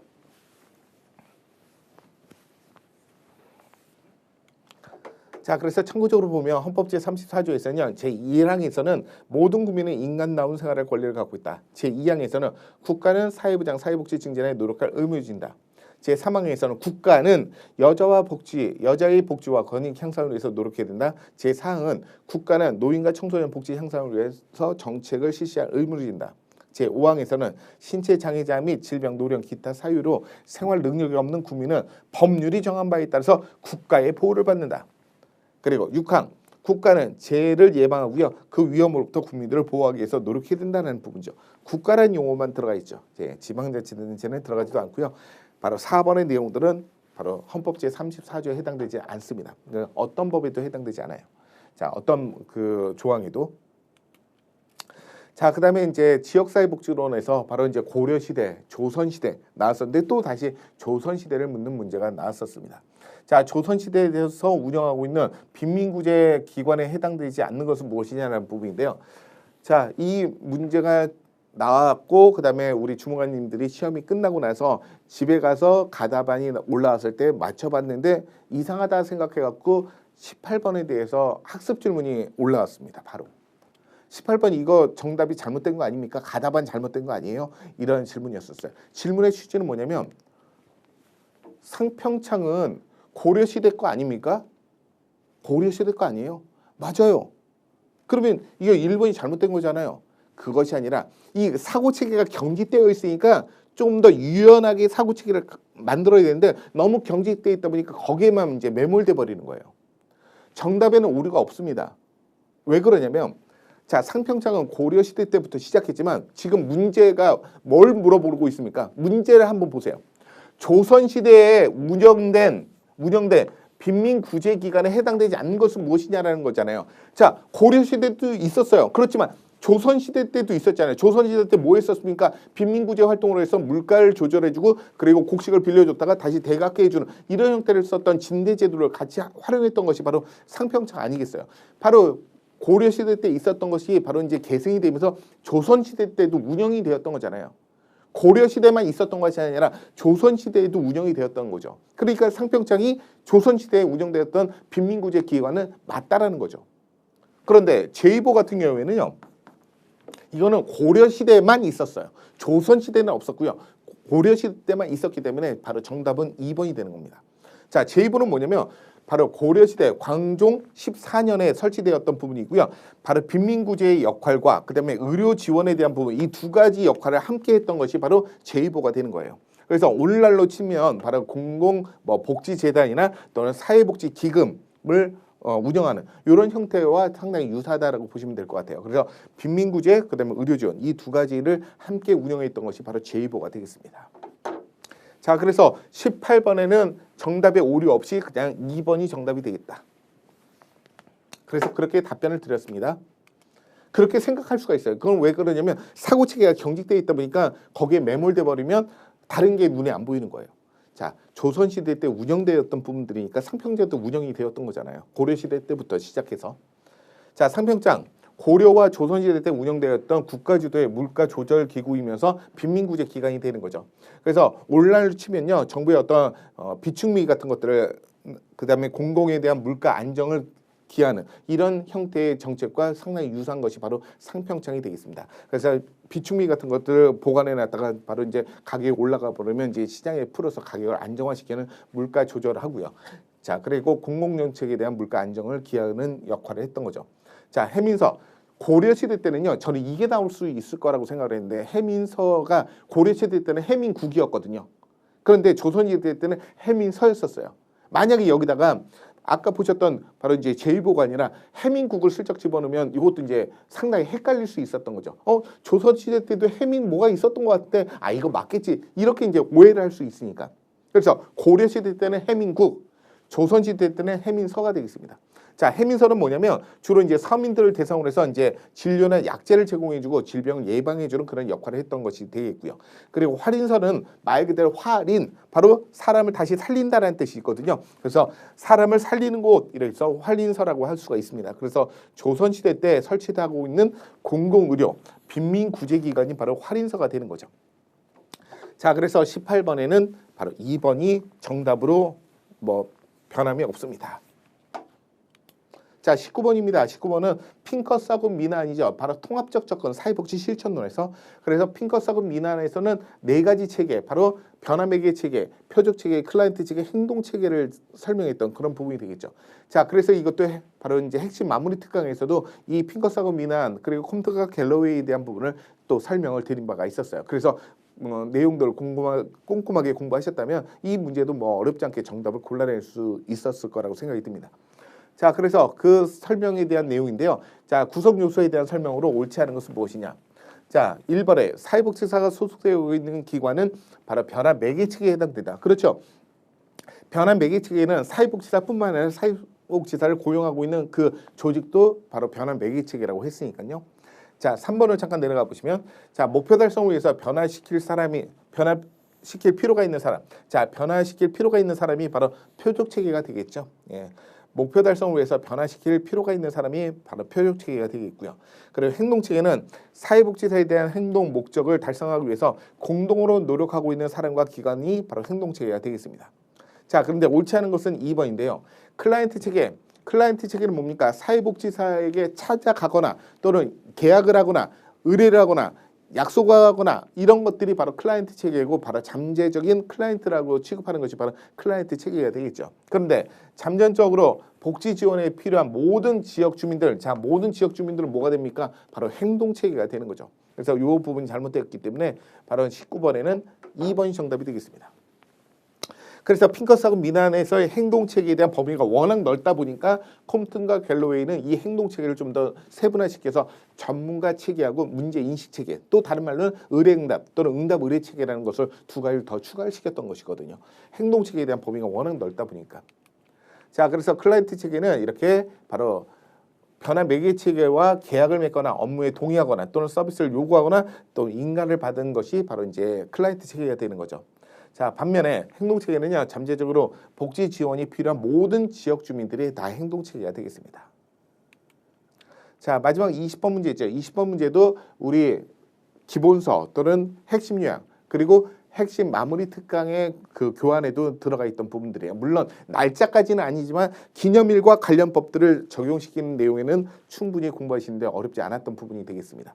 자, 그래서 참고적으로 보면 헌법 제34조에서는 제1항에서는 모든 국민은 인간다운 생활할 권리를 갖고 있다. 제2항에서는 국가는 사회보장, 사회복지 증진에 노력할 의무를 진다. 제3항에서는 국가는 여자의 복지와 권익 향상을 위해서 노력해야 된다. 제4항은 국가는 노인과 청소년 복지 향상을 위해서 정책을 실시할 의무를 진다. 제5항에서는 신체 장애자 및 질병, 노령, 기타 사유로 생활 능력이 없는 국민은 법률이 정한 바에 따라서 국가의 보호를 받는다. 그리고 6항, 국가는 재해를 예방하고요. 그 위험으로부터 국민들을 보호하기 위해서 노력해야 된다는 부분이죠. 국가라는 용어만 들어가 있죠. 지방자치단체는 들어가지도 않고요. 바로 4번의 내용들은 바로 헌법 제34조에 해당되지 않습니다. 어떤 법에도 해당되지 않아요. 자, 어떤 그 조항에도. 자, 그다음에 이제 지역사회복지론에서 바로 이제 고려시대, 조선시대 나왔었는데 또 다시 조선시대를 묻는 문제가 나왔었습니다. 자, 조선시대에 대해서 운영하고 있는 빈민구제 기관에 해당되지 않는 것은 무엇이냐는 부분인데요. 자, 이 문제가 나왔고 그다음에 우리 주무관님들이 시험이 끝나고 나서 집에 가서 가다반이 올라왔을 때 맞춰봤는데 이상하다 생각해갖고 18번에 대해서 학습 질문이 올라왔습니다. 바로 18번 이거 정답이 잘못된 거 아닙니까? 가다반 잘못된 거 아니에요? 이런 질문이었었어요. 질문의 취지는 뭐냐면 상평창은 고려시대 거 아닙니까? 고려시대 거 아니에요? 맞아요. 그러면 이거 1번이 잘못된 거잖아요. 그것이 아니라 이 사고 체계가 경직되어 있으니까 좀 더 유연하게 사고 체계를 만들어야 되는데 너무 경직되어 있다 보니까 거기에만 이제 매몰돼 버리는 거예요. 정답에는 오류가 없습니다. 왜 그러냐면 자, 상평창은 고려 시대 때부터 시작했지만 지금 문제가 뭘 물어보고 있습니까? 문제를 한번 보세요. 조선 시대에 운영된 빈민 구제 기간에 해당되지 않는 것은 무엇이냐라는 거잖아요. 자, 고려 시대 때도 있었어요. 그렇지만 조선 시대 때도 있었잖아요. 조선 시대 때 뭐 했었습니까? 빈민 구제 활동으로 해서 물가를 조절해주고 그리고 곡식을 빌려줬다가 다시 대갚게 해주는 이런 형태를 썼던 진대 제도를 같이 활용했던 것이 바로 상평창 아니겠어요? 바로 고려 시대 때 있었던 것이 바로 이제 계승이 되면서 조선 시대 때도 운영이 되었던 거잖아요. 고려 시대만 있었던 것이 아니라 조선 시대에도 운영이 되었던 거죠. 그러니까 상평창이 조선 시대에 운영되었던 빈민구제 기관은 맞다라는 거죠. 그런데 제2보 같은 경우에는요. 이거는 고려 시대만 있었어요. 조선 시대는 없었고요. 고려 시대 때만 있었기 때문에 바로 정답은 2번이 되는 겁니다. 자, 제2보는 뭐냐면 바로 고려시대 광종 14년에 설치되었던 부분이고요. 바로 빈민구제의 역할과 그다음에 의료 지원에 대한 부분 이 두 가지 역할을 함께 했던 것이 바로 제2보가 되는 거예요. 그래서 오늘날로 치면 바로 공공 복지재단이나 또는 사회복지기금을 운영하는 이런 형태와 상당히 유사하다라고 보시면 될 것 같아요. 그래서 빈민구제 그다음에 의료지원 이 두 가지를 함께 운영했던 것이 바로 제2보가 되겠습니다. 자, 그래서 18번에는 정답에 오류 없이 그냥 2번이 정답이 되겠다. 그래서 그렇게 답변을 드렸습니다. 그렇게 생각할 수가 있어요. 그건 왜 그러냐면 사고체계가 경직되어 있다 보니까 거기에 매몰돼 버리면 다른 게 눈에 안 보이는 거예요. 자, 조선시대 때 운영되었던 부분들이니까 상평장도 운영이 되었던 거잖아요. 고려시대 때부터 시작해서. 자, 상평장. 고려와 조선시대 때 운영되었던 국가주도의 물가조절기구이면서 빈민구제 기관이 되는 거죠. 그래서 오늘날로 치면요. 정부의 어떤 비축미 같은 것들을 그다음에 공공에 대한 물가 안정을 기하는 이런 형태의 정책과 상당히 유사한 것이 바로 상평창이 되겠습니다. 그래서 비축미 같은 것들을 보관해 놨다가 바로 이제 가격이 올라가 버리면 이제 시장에 풀어서 가격을 안정화시키는 물가 조절을 하고요. 자, 그리고 공공정책에 대한 물가 안정을 기하는 역할을 했던 거죠. 자, 해민서. 고려시대 때는요. 저는 이게 나올 수 있을 거라고 생각을 했는데 해민서가 고려시대 때는 해민국이었거든요. 그런데 조선시대 때는 해민서였었어요. 만약에 여기다가 아까 보셨던 바로 이제 제2보가 아니라 해민국을 슬쩍 집어넣으면 이것도 이제 상당히 헷갈릴 수 있었던 거죠. 조선시대 때도 해민 뭐가 있었던 것 같은데 아 이거 맞겠지 이렇게 이제 오해를 할 수 있으니까. 그래서 고려시대 때는 해민국, 조선시대 때는 해민서가 되겠습니다. 자, 해민서는 뭐냐면 주로 이제 서민들을 대상으로 해서 이제 진료나 약재를 제공해주고 질병을 예방해주는 그런 역할을 했던 것이 되겠고요. 그리고 활인서는 말 그대로 활인, 바로 사람을 다시 살린다는 뜻이 있거든요. 그래서 사람을 살리는 곳 이래서 활인서라고 할 수가 있습니다. 그래서 조선시대 때 설치하고 있는 공공의료 빈민구제기관이 바로 활인서가 되는 거죠. 자, 그래서 18번에는 바로 2번이 정답으로 변함이 없습니다. 자, 19번입니다. 19번은 핑커서금 미난이죠. 바로 통합적 접근 사회복지 실천론에서 그래서 핑커서금 미난에서는 네 가지 체계, 바로 변화매개 체계, 표적 체계, 클라이언트 체계, 행동 체계를 설명했던 그런 부분이 되겠죠. 자, 그래서 이것도 바로 이제 핵심 마무리 특강에서도 이 핑커서금 미난 그리고 컴퓨터 갤러웨이에 대한 부분을 또 설명을 드린 바가 있었어요. 그래서 내용들을 꼼꼼하게 공부하셨다면 이 문제도 어렵지 않게 정답을 골라낼 수 있었을 거라고 생각이 듭니다. 자, 그래서 그 설명에 대한 내용인데요. 자, 구성 요소에 대한 설명으로 옳지 않은 것은 무엇이냐? 자, 1번에 사회복지사가 소속되어 있는 기관은 바로 변화 매개체계에 해당된다. 그렇죠? 변화 매개체계는 사회복지사뿐만 아니라 사회복지사를 고용하고 있는 그 조직도 바로 변화 매개체계라고 했으니까요. 자, 3번을 잠깐 내려가 보시면 자, 목표 달성을 위해서 변화시킬 필요가 있는 사람. 자, 변화시킬 필요가 있는 사람이 바로 표적체계가 되겠죠. 예. 목표 달성을 위해서 변화시킬 필요가 있는 사람이 바로 표적체계가 되겠고요. 그리고 행동체계는 사회복지사에 대한 행동 목적을 달성하기 위해서 공동으로 노력하고 있는 사람과 기관이 바로 행동체계가 되겠습니다. 자, 그런데 옳지 않은 것은 2번인데요. 클라이언트 체계. 클라이언트 체계는 뭡니까? 사회복지사에게 찾아가거나 또는 계약을 하거나 의뢰를 하거나 약속하거나 이런 것들이 바로 클라이언트 체계이고 바로 잠재적인 클라이언트라고 취급하는 것이 바로 클라이언트 체계가 되겠죠. 그런데 잠재적으로 복지 지원에 필요한 모든 지역 주민들, 자 모든 지역 주민들은 뭐가 됩니까? 바로 행동 체계가 되는 거죠. 그래서 이 부분이 잘못됐기 때문에 바로 19번에는 2번이 정답이 되겠습니다. 그래서 핑커스하고 미난에서의 행동체계에 대한 범위가 워낙 넓다 보니까 콤튼과 갤로웨이는 이 행동체계를 좀 더 세분화시켜서 전문가 체계하고 문제인식체계, 또 다른 말로는 의뢰응답 또는 응답의뢰체계라는 것을 두 가지를 더 추가시켰던 것이거든요. 행동체계에 대한 범위가 워낙 넓다 보니까. 자, 그래서 클라이언트 체계는 이렇게 바로 변화 매개 체계와 계약을 맺거나 업무에 동의하거나 또는 서비스를 요구하거나 또 인가를 받은 것이 바로 이제 클라이언트 체계가 되는 거죠. 자, 반면에 행동체계는요, 잠재적으로 복지 지원이 필요한 모든 지역 주민들이 다 행동체계가 되겠습니다. 자, 마지막 20번 문제 있죠. 20번 문제도 우리 기본서 또는 핵심 요약 그리고 핵심 마무리 특강의 그 교환에도 들어가 있던 부분들이에요. 물론 날짜까지는 아니지만 기념일과 관련 법들을 적용시키는 내용에는 충분히 공부하시는데 어렵지 않았던 부분이 되겠습니다.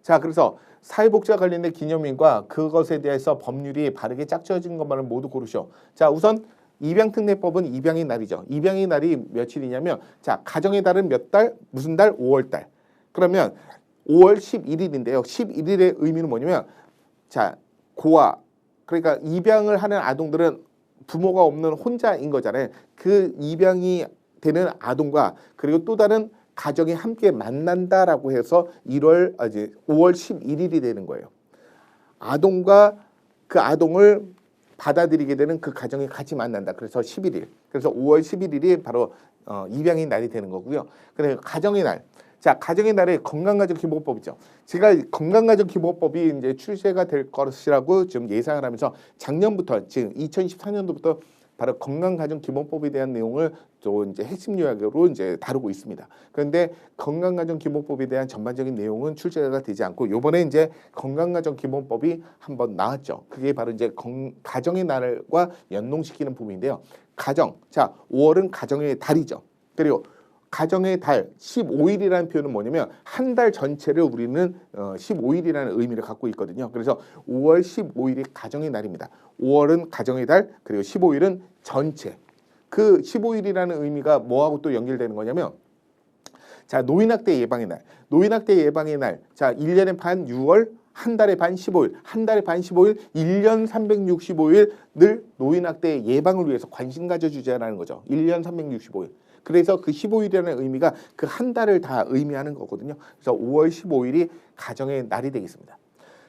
자, 그래서 사회복지와 관련된 기념일과 그것에 대해서 법률이 바르게 짝지어진 것만을 모두 고르시오. 자, 우선 입양특례법은 입양의 날이죠. 입양의 날이 며칠이냐면, 자, 가정의 달은 몇 달? 무슨 달? 5월 달. 그러면 5월 11일인데요. 11일의 의미는 뭐냐면, 자, 고아, 그러니까 입양을 하는 아동들은 부모가 없는 혼자인 거잖아요. 그 입양이 되는 아동과 그리고 또 다른 가정이 함께 만난다라고 해서 5월 11일이 되는 거예요. 아동과 그 아동을 받아들이게 되는 그 가정이 같이 만난다. 그래서 11일. 그래서 5월 11일이 바로 입양의 날이 되는 거고요. 그래서 가정의 날. 자, 가정의 날에 건강가정기본법이죠. 제가 건강가정기본법이 이제 출시가 될 것이라고 지금 예상을 하면서 작년부터 지금 2024년도부터 바로 건강가정기본법에 대한 내용을 또 이제 핵심 요약으로 이제 다루고 있습니다. 그런데 건강가정기본법에 대한 전반적인 내용은 출제가 되지 않고 요번에 이제 건강가정기본법이 한번 나왔죠. 그게 바로 이제 가정의 날과 연동시키는 부분인데요. 가정, 자 5월은 가정의 달이죠. 그리고 가정의 달 15일이라는 표현은 뭐냐면 한 달 전체를 우리는 15일이라는 의미를 갖고 있거든요. 그래서 5월 15일이 가정의 날입니다. 5월은 가정의 달 그리고 15일은 전체. 그 15일이라는 의미가 뭐하고 또 연결되는 거냐면 자 노인학대 예방의 날. 노인학대 예방의 날. 자 1년에 반 6월 한 달에 반 15일. 한 달에 반 15일 1년 365일 늘 노인학대 예방을 위해서 관심 가져주자라는 거죠. 1년 365일. 그래서 그 15일이라는 의미가 그 한 달을 다 의미하는 거거든요. 그래서 5월 15일이 가정의 날이 되겠습니다.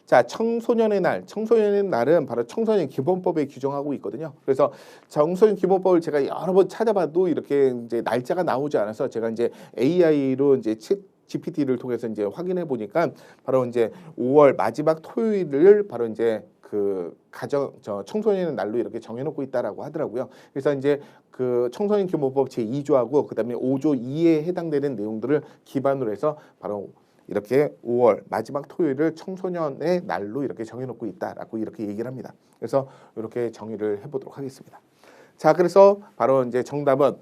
자, 청소년의 날. 청소년의 날은 바로 청소년 기본법에 규정하고 있거든요. 그래서 청소년 기본법을 제가 여러 번 찾아봐도 이렇게 이제 날짜가 나오지 않아서 제가 이제 AI로 이제 GPT를 통해서 이제 확인해 보니까 바로 이제 5월 마지막 토요일을 바로 이제 그 청소년의 날로 이렇게 정해놓고 있다라고 하더라고요. 그래서 이제 그 청소년 기본법 제2조하고 그다음에 5조 2에 해당되는 내용들을 기반으로 해서 바로 이렇게 5월 마지막 토요일을 청소년의 날로 이렇게 정해놓고 있다라고 이렇게 얘기를 합니다. 그래서 이렇게 정의를 해보도록 하겠습니다. 자, 그래서 바로 이제 정답은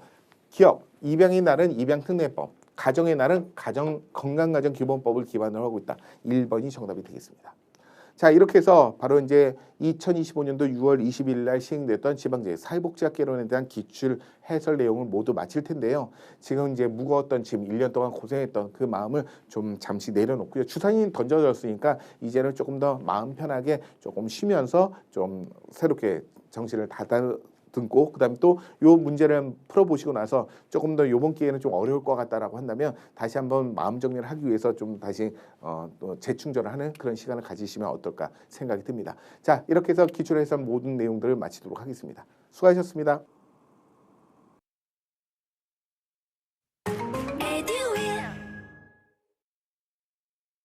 기억 입양의 날은 입양특례법, 가정의 날은 건강가정기본법을 기반으로 하고 있다. 1번이 정답이 되겠습니다. 자, 이렇게 해서 바로 이제 2025년도 6월 20일 날 시행됐던 지방제 사회복지학 개론에 대한 기출 해설 내용을 모두 마칠 텐데요. 지금 이제 무거웠던 지금 1년 동안 고생했던 그 마음을 좀 잠시 내려놓고요. 주사위 던져졌으니까 이제는 조금 더 마음 편하게 조금 쉬면서 좀 새롭게 정신을 다듬고 그다음에 또 요 문제를 풀어보시고 나서 조금 더 요번 기회는 좀 어려울 것 같다라고 한다면 다시 한번 마음 정리를 하기 위해서 좀 다시 또 재충전을 하는 그런 시간을 가지시면 어떨까 생각이 듭니다. 자, 이렇게 해서 기출해서 모든 내용들을 마치도록 하겠습니다. 수고하셨습니다.